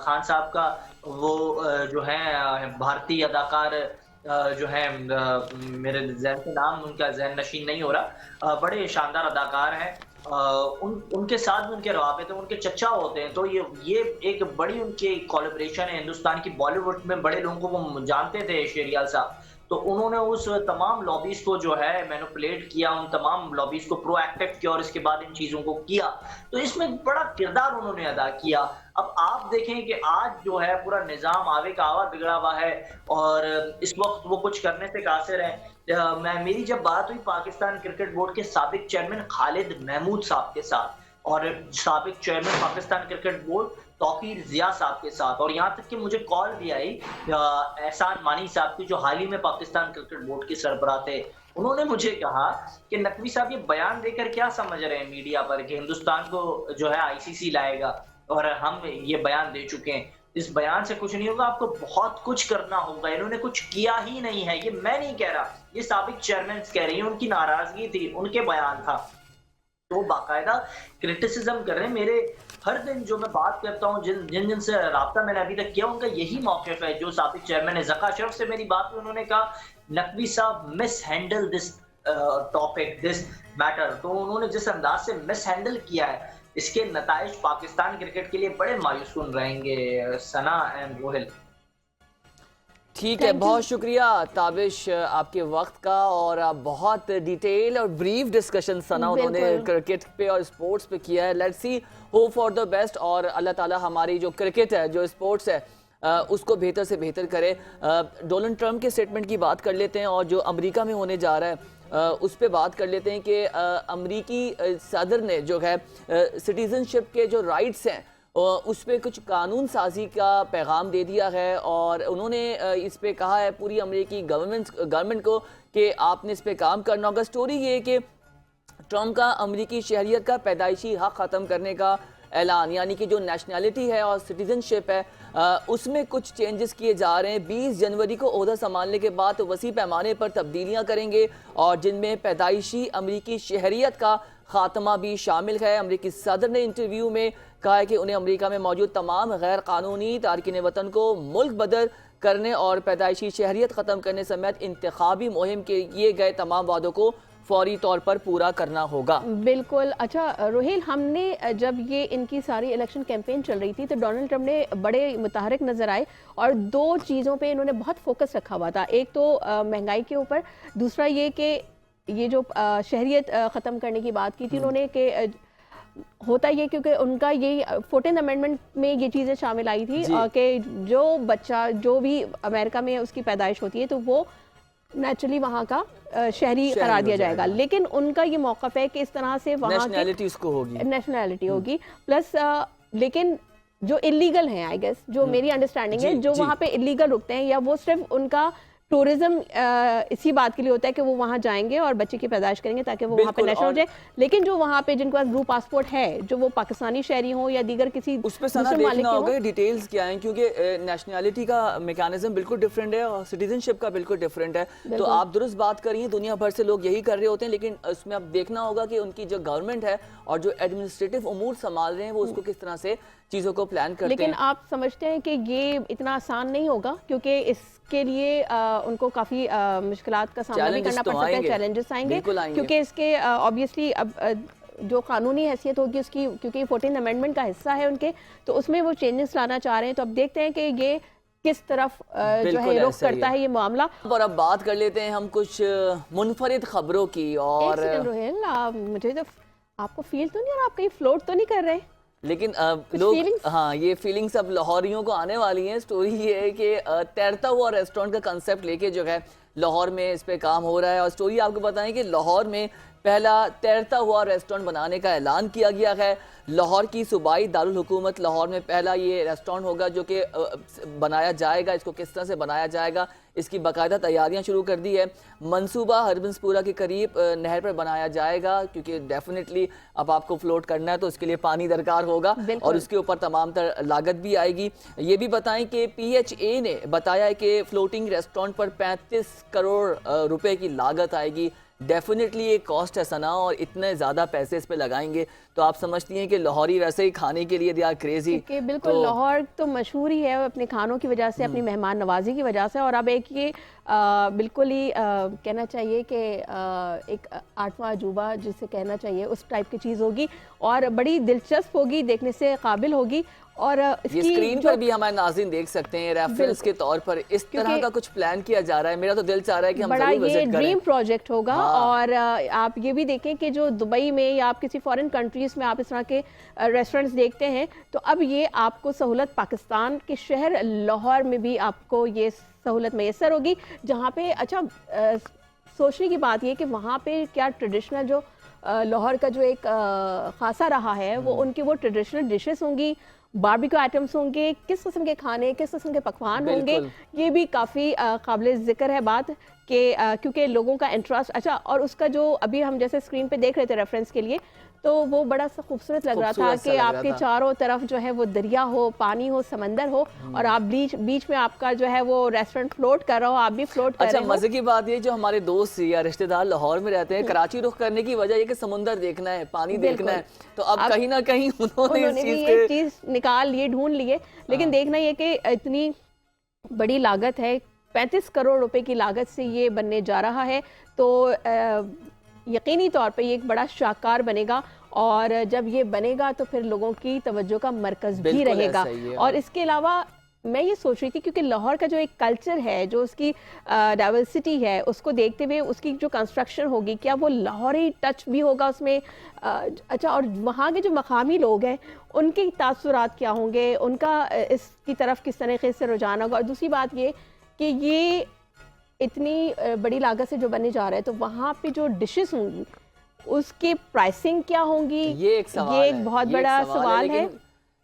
खान साहब का वो जो है भारतीय अदाकार जो है मेरे जहन से नाम उनका जहन नशीन नहीं हो रहा, बड़े शानदार अदाकार हैं। उनके साथ उनके रवाबे थे, उनके चचा होते हैं, तो ये एक बड़ी उनकी कोलैबोरेशन है। हिंदुस्तान की बॉलीवुड में बड़े लोगों को वो जानते थे शेरियाल साहब, तो उन्होंने उस तमाम लॉबीज को जो है मैनिपुलेट किया, उन तमाम लॉबीज को प्रोएक्टिव किया और इसके बाद इन चीजों को किया। तो इसमें बड़ा किरदार उन्होंने अदा किया। अब आप देखें कि आज जो है पूरा निजाम आवे का आवा बिगड़ा हुआ है और इस वक्त वो कुछ करने से कासिर है। मेरी जब बात हुई पाकिस्तान क्रिकेट बोर्ड के साबिक चेयरमैन खालिद महमूद साहब के साथ और साबिक chairman Pakistan cricket board Tauqeer Zia साहब के साथ, और यहाँ तक कि मुझे कॉल भी आई एहसान मानी साहब की, जो हाल ही में पाकिस्तान क्रिकेट बोर्ड के सरबराह थे। उन्होंने मुझे कहा कि नकवी साहब ये बयान देकर क्या समझ रहे हैं मीडिया पर कि हिंदुस्तान को जो है ICC लाएगा, और हम ये बयान दे चुके हैं। इस बयान से कुछ नहीं होगा, आपको बहुत कुछ करना होगा। इन्होंने कुछ किया ही नहीं है, ये मैं नहीं कह रहा, ये साबिक चेयरमैन कह रही है, उनकी नाराजगी थी, उनके बयान था, तो बाकायदा क्रिटिसिज्म कर रहे हैं। मेरे हर दिन जो मैं बात करता हूँ, जिन से राब्ता मैंने अभी तक किया, उनका यही मौक़िफ़ है। जो साबिक चेयरमैन है ज़का अशरफ से मेरी बात हुई, उन्होंने कहा नकवी साहब miss handle this topic, this matter. तो उन्होंने जिस अंदाज से मिस हैंडल किया है, इसके नताइज पाकिस्तान क्रिकेट के लिए बड़े मायूसून रहेंगे सना एंड रोहिल। ठीक है, बहुत शुक्रिया ताबिश आपके वक्त का, और बहुत डिटेल और ब्रीफ डिस्कशन सना उन्होंने क्रिकेट पे और स्पोर्ट्स पे किया है। Let's see, hope for the best, और अल्लाह ताला हमारी जो क्रिकेट है, जो स्पोर्ट्स है, उसको बेहतर से बेहतर करे। डोनाल्ड ट्रंप के स्टेटमेंट की बात कर लेते हैं, और जो अमेरिका में होने जा रहा है उस पे बात कर लेते हैं कि अमेरिकी सदर ने जो है सिटीजनशिप के जो राइट्स हैं उस पर कुछ कानून साजी का पैगाम दे दिया है, और उन्होंने इस पे कहा है पूरी अमेरिकी गवर्नमेंट को कि आपने इस पे काम करना होगा। स्टोरी ये है कि ट्रम्प का अमेरिकी शहरियत का पैदाइशी हक ख़त्म करने का ऐलान, यानी कि जो नेशनैलिटी है और सिटीजनशिप है उसमें कुछ चेंजेस किए जा रहे हैं। 20 जनवरी को ओहदा संभालने के बाद वसी पैमाने पर तब्दीलियां करेंगे, और जिनमें पैदाइशी अमेरिकी शहरियत का खात्मा भी शामिल है। अमेरिकी सदर ने इंटरव्यू में कहा है कि उन्हें अमेरिका में मौजूद तमाम गैर कानूनी तारकिन वतन को मुल्क बदर करने और पैदाइशी शहरियत ख़त्म करने समेत इंतखाबी मुहिम के किए गए तमाम वादों को फौरी तौर पर पूरा करना होगा। बिल्कुल। अच्छा रोहिल, हमने जब ये इनकी सारी इलेक्शन कैंपेन चल रही थी तो डोनाल्ड ट्रंप ने बड़े मुतहरिक नजर आए, और दो चीज़ों पे इन्होंने बहुत फोकस रखा हुआ था। एक तो महंगाई के ऊपर, दूसरा ये कि ये जो शहरियत ख़त्म करने की बात की थी उन्होंने कि होता ये, क्योंकि उनका ये 14th अमेंडमेंट में ये चीज़ें शामिल आई थी कि जो बच्चा जो भी अमेरिका में उसकी पैदाइश होती है तो वो नेचुरली वहाँ का शहरी करार दिया जाएगा। लेकिन उनका ये मौक़िफ़ है कि इस तरह से वहाँ नेशनैलिटी उसको होगी, नेशनैलिटी होगी प्लस लेकिन जो इलीगल हैं, आई गेस जो मेरी अंडरस्टैंडिंग है, जो वहाँ पे इलीगल रुकते हैं या वो सिर्फ उनका टूरिज्म इसी बात के लिए होता है कि वो वहाँ जाएंगे और बच्चे की पैदाइश करेंगे ताकि वो वहाँ पे नेशनल हो जाए। लेकिन जो वहाँ पे जिनके पास ब्लू पासपोर्ट है, जो वो पाकिस्तानी शहरी हो या दीगर किसी उस पे सना देखना होगा डिटेल्स क्या हैं, क्योंकि नेशनैलिटी का मैकेनिज्म बिल्कुल डिफरेंट है और सिटीजनशिप का बिल्कुल डिफरेंट है। तो आप दुरुस्त बात करिए, दुनिया भर से लोग यही कर रहे होते हैं, लेकिन उसमें अब देखना होगा कि उनकी जो गवर्नमेंट है और जो एडमिनिस्ट्रेटिव उमूर संभाल रहे हैं वो उसको किस तरह से चीज़ों को प्लान करते हैं। लेकिन आप समझते हैं कि ये इतना आसान नहीं होगा, क्योंकि इसके लिए उनको काफ़ी मुश्किलात का सामना भी करना पड़ सकता है, चैलेंजेस आएंगे, क्योंकि इसके ऑब्वियसली अब जो कानूनी हैसियत होगी उसकी, क्योंकि 14th अमेंडमेंट का हिस्सा है उनके, तो उसमें वो चेंजेस लाना चाह रहे हैं। तो अब देखते हैं कि ये किस तरफ जो है रुख करता है ये मामला। और अब बात कर लेते हैं हम कुछ मुनफरिद खबरों की। और रोहिल, मुझे तो आपको फील तो नहीं हो रहा, आप कहीं फ्लोट तो नहीं कर रहे? लेकिन लोग हाँ, ये फीलिंग्स अब लाहौरियों को आने वाली हैं। स्टोरी ये है कि तैरता हुआ रेस्टोरेंट का कंसेप्ट लेके जो है लाहौर में इस पे काम हो रहा है। और स्टोरी आपको बताएं कि लाहौर में पहला तैरता हुआ रेस्टोरेंट बनाने का ऐलान किया गया है। लाहौर की सूबाई दारुल हुकूमत लाहौर में पहला ये रेस्टोरेंट होगा जो कि बनाया जाएगा। इसको किस तरह से बनाया जाएगा, इसकी बाकायदा तैयारियां शुरू कर दी है। मंसूबा हरबंसपुरा के करीब नहर पर बनाया जाएगा, क्योंकि डेफिनेटली अब आपको फ्लोट करना है तो उसके लिए पानी दरकार होगा और उसके ऊपर तमाम तर लागत भी आएगी। ये भी बताएं कि PHA ने बताया है कि फ्लोटिंग रेस्टोरेंट पर 35 करोड़ रुपए की लागत आएगी। डेफिनेटली ये कॉस्ट है सना, और इतने ज़्यादा पैसे इस पे लगाएंगे तो आप समझती हैं कि लाहौरी वैसे ही खाने के लिए दे आर क्रेजी। बिल्कुल, लाहौर तो मशहूर ही है अपने खानों की वजह से, अपनी मेहमान नवाजी की वजह से। और अब एक ये बिल्कुल ही कहना चाहिए कि एक 8वां अजूबा जिसे कहना चाहिए उस टाइप की चीज़ होगी, और बड़ी दिलचस्प होगी, देखने से काबिल होगी। और ये स्क्रीन पर भी हमारे नाज़रीन देख सकते हैं रेफरेंस के तौर पर इस तरह का कुछ प्लान किया जा रहा है। मेरा तो दिल चाह रहा है कि हम बड़ा जरूर ये ड्रीम प्रोजेक्ट होगा। और आप ये भी देखें कि जो दुबई में या आप किसी फॉरेन कंट्रीज में आप इस तरह के रेस्टोरेंट्स देखते हैं, तो अब ये आपको सहूलत पाकिस्तान के शहर लाहौर में भी आपको ये सहूलत मैसर होगी, जहाँ पे अच्छा सोचने की बात ये कि वहाँ पे क्या ट्रेडिशनल जो लाहौर का जो एक खासा रहा है वो उनकी वो ट्रेडिशनल डिशेस होंगी, बारबेक्यू आइटम्स होंगे, किस किस्म के खाने, किस किस्म के पकवान होंगे। ये भी काफ़ी काबिल ज़िक्र है बात कि क्योंकि लोगों का इंटरेस्ट अच्छा, और उसका जो अभी हम जैसे स्क्रीन पे देख रहे थे रेफरेंस के लिए, तो वो बड़ा सा खूबसूरत लग रहा था कि आपके चारों तरफ जो है वो दरिया हो, पानी हो, समंदर हो, और आप बीच में आपका जो है वो रेस्टोरेंट फ्लोट कर रहा हो, आप भी फ्लोट कर रहे हो। मजे की बात ये, जो हमारे दोस्त या रिश्तेदार लाहौर में रहते हैं, कराची रुख करने की वजह ये कि समुंदर देखना है, पानी देखना है, तो अब कहीं ना कहीं उन्होंने ये चीज निकाल लिए, ढूंढ लिए। लेकिन देखना ये कि इतनी बड़ी लागत है 35 करोड़ रुपए की लागत से ये बनने जा रहा है। तो यकीनी तौर पे ये एक बड़ा शाहकार बनेगा और जब ये बनेगा तो फिर लोगों की तवज्जो का मरकज़ भी रहेगा। और इसके अलावा मैं ये सोच रही थी क्योंकि लाहौर का जो एक कल्चर है, जो उसकी डाइवर्सिटी है, उसको देखते हुए उसकी जो कंस्ट्रक्शन होगी, क्या वो लाहौरी टच भी होगा उसमें? अच्छा, और वहाँ के जो मकामी लोग हैं उनके तासुरात क्या होंगे, उनका इसकी तरफ किस तरीके से रुझान होगा? और दूसरी बात ये कि ये इतनी बड़ी लागत से जो बनने जा रहा है तो वहाँ पे जो डिशेस होंगी उसकी प्राइसिंग क्या होंगी? ये एक बहुत बड़ा सवाल है।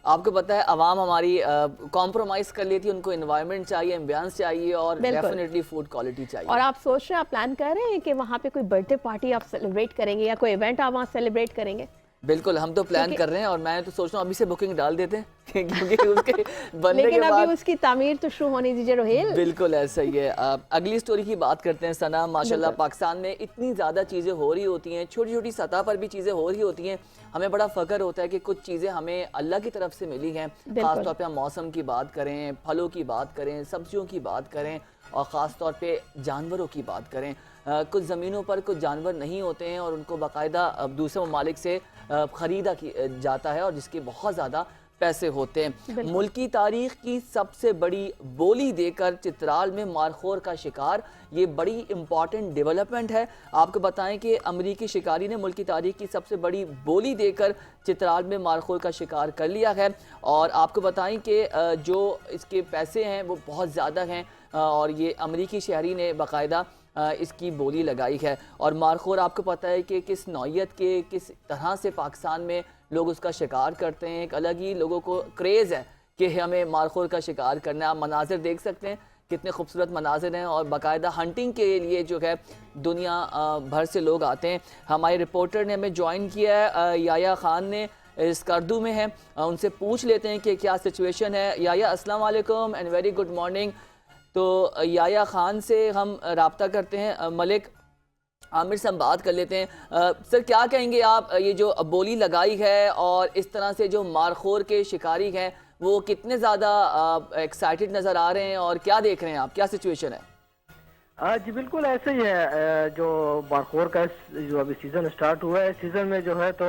आपको पता है अवाम हमारी कॉम्प्रोमाइज कर लेती है, उनको एनवायरनमेंट चाहिए, एम्बियंस चाहिए और डेफिनेटली फूड क्वालिटी चाहिए। और आप सोच रहे हैं, आप प्लान कर रहे हैं कि वहाँ पे कोई बर्थडे पार्टी आप सेलिब्रेट करेंगे या कोई इवेंट आप वहाँ सेलिब्रेट करेंगे? बिल्कुल, हम तो प्लान कर रहे हैं और मैं तो सोच रहा हूँ अभी से बुकिंग डाल देते हैं क्योंकि उसके बनने लेकिन के बाद अभी उसकी तामीर तो शुरू होने दीजिए रोहेल। बिल्कुल ऐसा ही है। अगली स्टोरी की बात करते हैं सना। माशाल्लाह पाकिस्तान में इतनी ज़्यादा चीज़ें हो रही होती हैं, छोटी छोटी सतह पर भी चीज़ें हो रही होती हैं। हमें बड़ा फ़ख्र होता है कि कुछ चीज़ें हमें अल्लाह की तरफ से मिली हैं। ख़ासतौर पर हम मौसम की बात करें, फलों की बात करें, सब्जियों की बात करें और ख़ास तौर पे जानवरों की बात करें। कुछ ज़मीनों पर कुछ जानवर नहीं होते हैं और उनको बाकायदा दूसरे ममालिक से ख़रीदा जाता है और जिसके बहुत ज़्यादा पैसे होते हैं। मुल्की तारीख की सबसे बड़ी बोली देकर चित्राल में मारखोर का शिकार, ये बड़ी इंपॉर्टेंट डेवलपमेंट है। आपको बताएं कि अमरीकी शिकारी ने मुल्की तारीख की सबसे बड़ी बोली देकर चित्राल में मारखोर का शिकार कर लिया है। और आपको बताएं कि जो इसके पैसे हैं वो बहुत ज़्यादा हैं और ये अमरीकी शहरी ने बाकायदा इसकी बोली लगाई है। और मारखोर आपको पता है कि किस नौइयत के, किस तरह से पाकिस्तान में लोग उसका शिकार करते हैं। एक अलग ही लोगों को क्रेज़ है कि हमें मारखोर का शिकार करना है। आप मनाजिर देख सकते हैं, कितने खूबसूरत मनाजिर हैं और बाकायदा हंटिंग के लिए जो है दुनिया भर से लोग आते हैं। हमारे रिपोर्टर ने हमें ज्वाइन किया है, याया खान ने, स्कर्दू में है। उनसे पूछ लेते हैं कि क्या सिचुएशन है। याया अस्सलाम वालेकुम एंड वेरी गुड मॉर्निंग। तो याया खान से हम राब्ता करते हैं, मलिक आमिर से हम बात कर लेते हैं। सर क्या कहेंगे आप, ये जो बोली लगाई है और इस तरह से जो मारखोर के शिकारी हैं वो कितने ज़्यादा एक्साइटेड नज़र आ रहे हैं और क्या देख रहे हैं आप, क्या सिचुएशन है? जी बिल्कुल ऐसे ही है। जो मारखोर का जो अभी सीज़न स्टार्ट हुआ है, सीज़न में जो है तो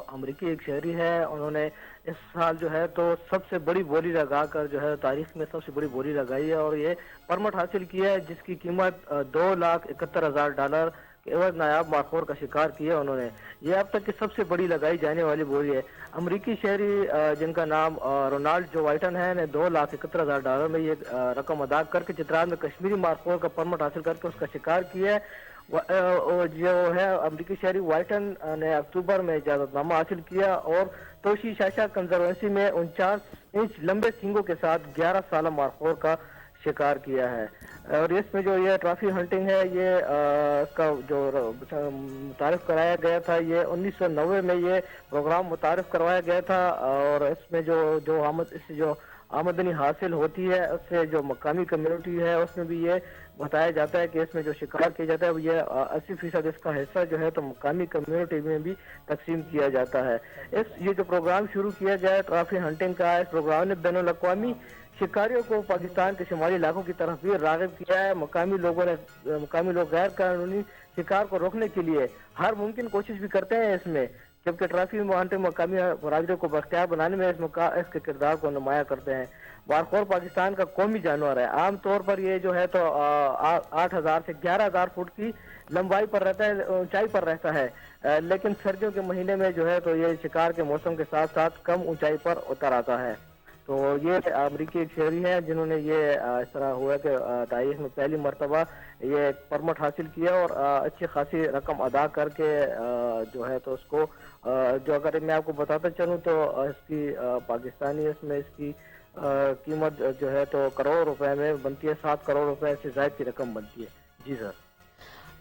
अमरीकी एक शहरी है, उन्होंने इस साल जो है तो सबसे बड़ी बोली लगाकर जो है तारीख में सबसे बड़ी बोली लगाई है और ये परमिट हासिल किया है जिसकी कीमत $2,71,000 के एवज नायाब मारखोर का शिकार किया उन्होंने। ये अब तक की सबसे बड़ी लगाई जाने वाली बोली है। अमरीकी शहरी जिनका नाम रोनाल्ड जो वाइटन है ने $2,71,000 में ये रकम अदा करके चित्राल में कश्मीरी मारखोर का परमिट हासिल करके उसका शिकार किया है। जो है अमरीकी शहरी वाइटन ने अक्टूबर में इजाजतनामा हासिल किया और तोशी शाशा कंजर्वेंसी में 49 इंच लंबे सींगों के साथ 11 साल मारखोर का शिकार किया है। और इसमें जो ये ट्रॉफी हंटिंग है, ये इसका जो मुतारिफ कराया गया था, ये 1990 में ये प्रोग्राम मुतारिफ करवाया गया था और इसमें जो आमदनी हासिल होती है उससे जो मकामी कम्युनिटी है उसमें भी ये बताया जाता है कि इसमें जो शिकार किया जाता है ये 80% इसका हिस्सा जो है तो मकामी कम्युनिटी में भी तकसीम किया जाता है। ये जो प्रोग्राम शुरू किया गया है ट्रॉफी हंटिंग का, इस प्रोग्राम ने बैनुल अक़वामी शिकारियों को पाकिस्तान के शुमाली इलाकों की तरफ भी राग़िब किया है। मकामी लोग गैर कानूनी शिकार को रोकने के लिए हर मुमकिन कोशिश भी करते हैं इसमें, जबकि ट्रॉफी हंटिंग मकामी बरादरी को बख्तियार बनाने में इसके किरदार को नुमाया करते हैं। मारखोर पाकिस्तान का कौमी जानवर है। आमतौर पर ये जो है तो 8,000 से 11,000 फुट की लंबाई पर रहता है, ऊंचाई पर रहता है, लेकिन सर्दियों के महीने में जो है तो ये शिकार के मौसम के साथ साथ कम ऊंचाई पर उतर आता है। तो ये अमरीकी एक शहरी है जिन्होंने ये इस तरह हुआ कि तारीख में पहली मरतबा ये परमिट हासिल किया और अच्छी खासी रकम अदा करके जो है तो उसको जो अगर मैं आपको बताता चलूँ तो इसकी पाकिस्तानी इसमें इसकी कीमत जो है तो करोड़ रुपए में बनती है, 7 करोड़ रुपए से ज़ायद की रकम बनती है। जी सर।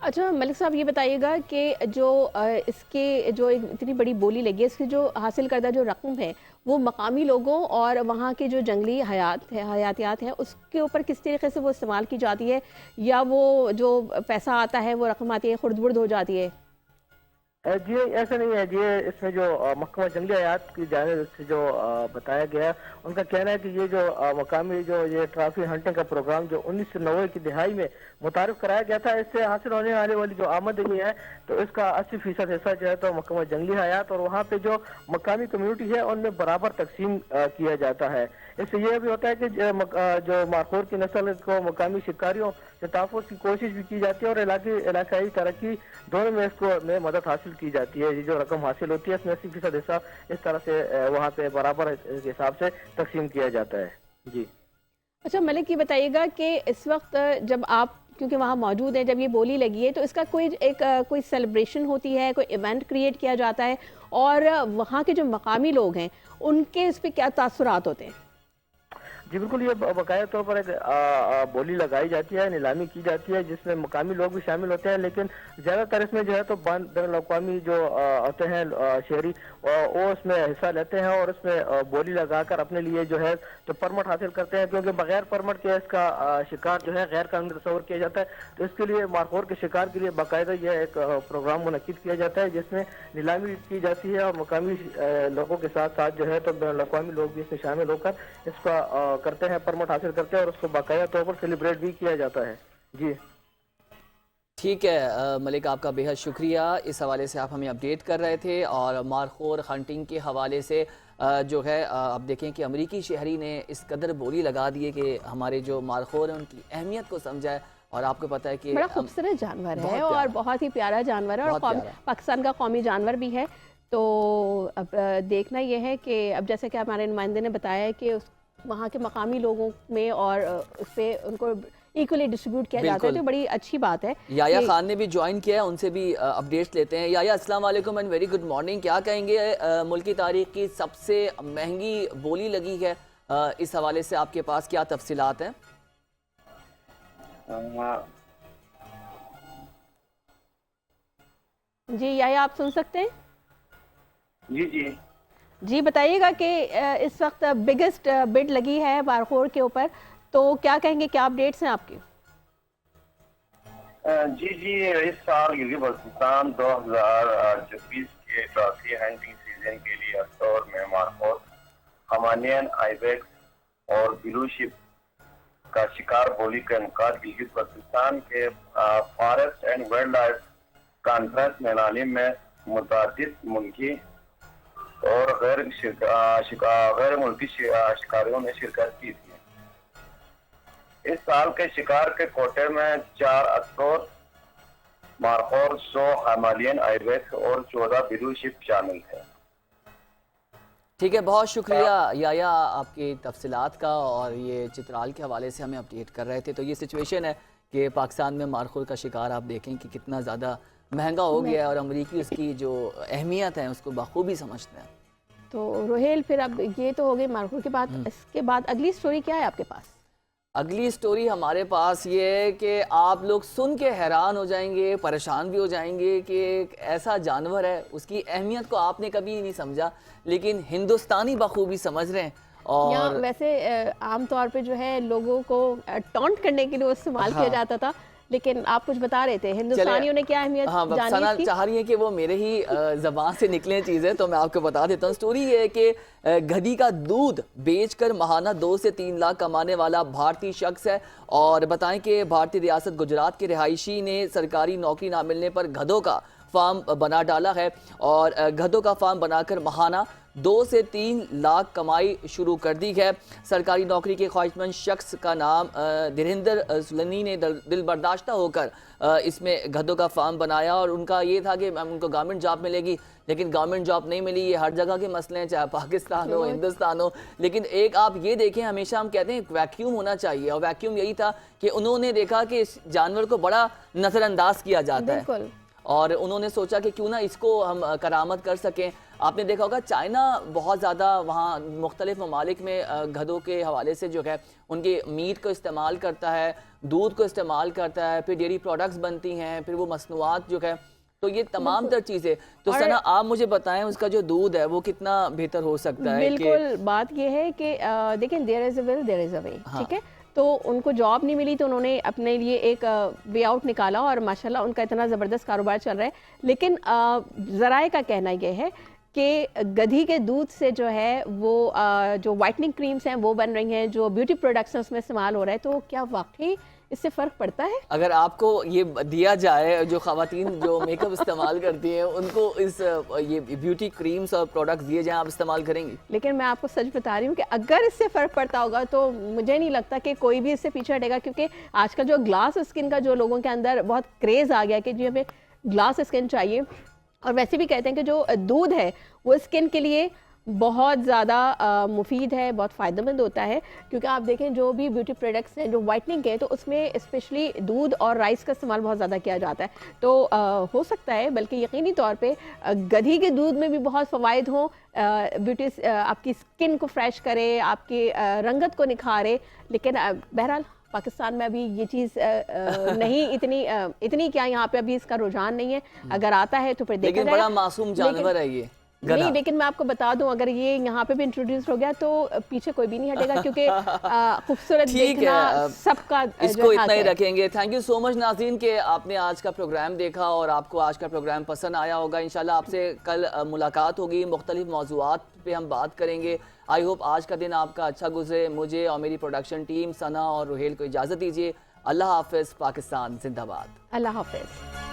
अच्छा मलिक साहब ये बताइएगा कि जो इसके जो इतनी बड़ी बोली लगी है, इसकी जो हासिल करदा जो रकम है वो मकामी लोगों और वहाँ के जो जंगली हयातियात है उसके ऊपर किस तरीके से वो इस्तेमाल की जाती है, या वो जो पैसा आता है वो रकम आती है खुर्द बुर्द हो जाती है? जी ऐसा नहीं है जी, इसमें जो महकमा जंगली हयात की जानिब से जो बताया गया, उनका कहना है कि ये जो मकामी जो ये ट्रॉफी हंटिंग का प्रोग्राम जो 1990 की दिहाई में मुतारिफ कराया गया था, इससे हासिल होने वाली जो आमदनी है तो इसका 80% हिस्सा जो है तो महकमा जंगली हयात और वहाँ पे जो मकामी कम्युनिटी है उनमें बराबर तकसीम किया जाता है। इससे यह भी होता है कि जो मारखोर की नस्ल को मकामी शिकारियों से तहफ़्फ़ुज़ की कोशिश भी की जाती है और इलाकाई तरक्की दोनों में इसको में मदद हासिल की जाती है। ये जो रकम हासिल होती है इसमें 80% हिस्सा इस तरह से वहाँ पे बराबर के हिसाब से तकसीम किया जाता है। जी अच्छा मलिक, ये बताइएगा कि इस वक्त जब आप क्योंकि वहाँ मौजूद है, जब ये बोली लगी है तो इसका कोई सेलिब्रेशन होती है, कोई इवेंट क्रिएट किया जाता है और वहाँ के जो मकामी लोग हैं उनके इस पर क्या तासुरात होते हैं? जी बिल्कुल, ये बाकायदा तौर पर एक बोली लगाई जाती है, नीलामी की जाती है जिसमें मकामी लोग भी शामिल होते हैं, लेकिन ज़्यादातर इसमें जो है तो बैनुल-अक़वामी जो होते हैं शहरी वो उसमें हिस्सा लेते हैं और उसमें बोली लगाकर अपने लिए जो है तो परमिट हासिल करते हैं, क्योंकि बगैर परमिट के इसका शिकार जो है गैर कानूनी तस्वर किया जाता है। तो इसके लिए मारखोर के शिकार के लिए बाकायदा यह एक प्रोग्राम मुनक्किद किया जाता है जिसमें नीलामी की जाती है और मकामी लोगों के साथ साथ जो है तो बैनुल-अक़वामी लोग भी इसमें शामिल होकर इसका करते हैं, परमिट हासिल करते हैं और उसको बाकायदा तौर पर सेलिब्रेट भी किया जाता है। जी ठीक है मलिक, आपका बेहद शुक्रिया। इस हवाले से आप हमें अपडेट कर रहे थे और मारखोर हंटिंग के हवाले से जो है आप देखें कि अमरीकी शहरी ने इस कदर बोली लगा दी है कि हमारे जो मारखोर हैं उनकी अहमियत को समझा है। और आपको पता है कि बड़ा खूबसूरत जानवर है और बहुत ही प्यारा जानवर है और पाकिस्तान का कौमी जानवर भी है। तो अब देखना यह है कि अब जैसे कि हमारे नुमाइंदे ने बताया है कि वहाँ के मकामी लोगों में और उस पर उनको इक्वली डिस्ट्रीब्यूट किया जाता है, तो बड़ी अच्छी बात है। याया खान ने भी ज्वाइन किया है, उनसे भी अपडेट्स लेते हैं। याया, अस्सलाम वालेकुम एंड वेरी गुड मॉर्निंग। क्या कहेंगे मुल्क की तारीख की सबसे महंगी बोली लगी है, इस हवाले से आपके पास क्या तफसीलात हैं? जी याया, आप सुन सकते हैं? जी जी बताइएगा कि इस वक्त बिगेस्ट बिड लगी है मारखोर के ऊपर, तो क्या कहेंगे, क्या अपडेट्स हैं आपके? जी इस साल गिलगित बल्तिस्तान 2024 के ट्रॉफी हंटिंग सीजन के लिए अक्टूबर में मारखोर हमानियन आइबेक्स और ब्लू शिप का शिकार बोली का इनका गिलगित बल्तिस्तान के forest and wild life conference मैदानी में मुतादिद मुल्की और गैर मुल्की शिकारियों ने शिरकत की थी। इस साल के शिकार के कोटे में 4 अक्टूबर मारखोर 100 हिमालयन आइबेक्स और 14 ब्लू शिप शामिल है। ठीक है, बहुत शुक्रिया याया आपकी तफसीलात का, और ये चित्राल के हवाले से हमें अपडेट कर रहे थे। तो ये सिचुएशन है कि पाकिस्तान में मारखोर का शिकार आप देखें कि कितना ज़्यादा महंगा हो गया है और अमरीकी उसकी जो अहमियत है उसको बखूबी समझते हैं। तो रोहेल, फिर अब ये तो हो गई मारखोर के बाद, इसके बाद अगली स्टोरी क्या है आपके पास? अगली स्टोरी हमारे पास ये है कि आप लोग सुन के हैरान हो जाएंगे, परेशान भी हो जाएंगे कि एक ऐसा जानवर है, उसकी अहमियत को आपने कभी नहीं समझा, लेकिन हिंदुस्तानी बखूबी समझ रहे हैं। और वैसे आमतौर पे जो है लोगों को टॉन्ट करने के लिए इस्तेमाल किया जाता था, लेकिन आप कुछ बता रहे थे हिंदुस्तानियों ने क्या अहमियत जानी थी? चाह रही है कि वो मेरे ही जबान से निकले चीज़ें, तो मैं आपको बता देता हूँ। स्टोरी ये है कि गधी का दूध बेचकर महाना 2 से 3 लाख कमाने वाला भारतीय शख्स है। और बताएं कि भारतीय रियासत गुजरात के रिहायशी ने सरकारी नौकरी ना मिलने पर गधों का फार्म बना डाला है और गधों का फार्म बनाकर महाना 2 से 3 लाख कमाई शुरू कर दी है। सरकारी नौकरी के ख्वाहिशमंद शख्स का नाम धीरेंद्र सुलनी ने दिल बर्दाश्ता होकर इसमें गधों का फार्म बनाया और उनका ये था कि उनको गवर्नमेंट जॉब मिलेगी, लेकिन गवर्नमेंट जॉब नहीं मिली। ये हर जगह के मसले हैं, चाहे पाकिस्तान हो हिंदुस्तान हो। लेकिन एक आप ये देखें, हमेशा हम कहते हैं वैक्यूम होना चाहिए, और वैक्यूम यही था कि उन्होंने देखा कि इस जानवर को बड़ा नज़रअंदाज किया जाता है और उन्होंने सोचा कि क्यों ना इसको हम करामत कर सकें। आपने देखा होगा चाइना बहुत ज़्यादा वहाँ मुख्तलिफ ममालिक में गधों के हवाले से जो है उनके मीट को इस्तेमाल करता है, दूध को इस्तेमाल करता है, फिर डेयरी प्रोडक्ट्स बनती हैं, फिर वो मसनूआत जो है, तो ये तमाम तर चीज़ें। तो सना, आप मुझे बताएं उसका जो दूध है वो कितना बेहतर हो सकता है? बिल्कुल, बात ये है कि देखें, there is a will there is a way, ठीक है। तो उनको जॉब नहीं मिली, तो उन्होंने अपने लिए एक वे आउट निकाला और माशाल्लाह उनका इतना ज़बरदस्त कारोबार चल रहा है। लेकिन ज़राए का कहना ये है कि गधी के दूध से जो है वो जो वाइटनिंग क्रीम्स हैं वो बन रही हैं, जो ब्यूटी प्रोडक्ट्स हैं उसमें इस्तेमाल हो रहा है, तो क्या वाकई इससे फ़र्क पड़ता है? अगर आपको ये दिया जाए, जो ख़वातीन जो मेकअप इस्तेमाल करती हैं उनको ये ब्यूटी क्रीम्स और प्रोडक्ट्स दिए जाएं, आप इस्तेमाल करेंगी? लेकिन मैं आपको सच बता रही हूँ कि अगर इससे फ़र्क पड़ता होगा तो मुझे नहीं लगता कि कोई भी इससे पीछे हटेगा, क्योंकि आजकल जो ग्लास स्किन का जो लोगों के अंदर बहुत क्रेज़ आ गया कि जी हमें ग्लास स्किन चाहिए। और वैसे भी कहते हैं कि जो दूध है वो स्किन के लिए बहुत ज़्यादा मुफीद है, बहुत फ़ायदेमंद होता है, क्योंकि आप देखें जो भी ब्यूटी प्रोडक्ट्स हैं जो वाइटनिंग के, तो उसमें स्पेशली दूध और राइस का इस्तेमाल बहुत ज़्यादा किया जाता है। तो हो सकता है बल्कि यकीनी तौर पे गधी के दूध में भी बहुत फ़वाइद हों, ब्यूटी आपकी स्किन को फ्रेश करे, आपकी रंगत को निखारे। लेकिन बहरहाल पाकिस्तान में अभी ये चीज़ नहीं इतनी क्या यहाँ पे अभी इसका रुझान नहीं है। अगर आता है तो फिर देखा जाएगा। बड़ा मासूम जानवर है ये नहीं, लेकिन मैं आपको बता दूं अगर ये यहाँ पे भी इंट्रोड्यूस हो गया तो पीछे कोई भी नहीं हटेगा, क्योंकि खूबसूरत देखना सबका इसको इतना ही रखेंगे। थैंक यू सो मच नाज़रीन कि आपने आज का प्रोग्राम देखा और आपको आज का प्रोग्राम पसंद आया होगा। इंशाल्लाह आपसे कल मुलाकात होगी, मुख्तलिफ मौज़ूआत पे हम बात करेंगे। आई होप आज का दिन आपका अच्छा गुजरे। मुझे और मेरी प्रोडक्शन टीम सना और रुहेल को इजाज़त दीजिए। अल्लाह हाफ़िज़। पाकिस्तान जिंदाबाद। अल्लाह हाफ़िज़।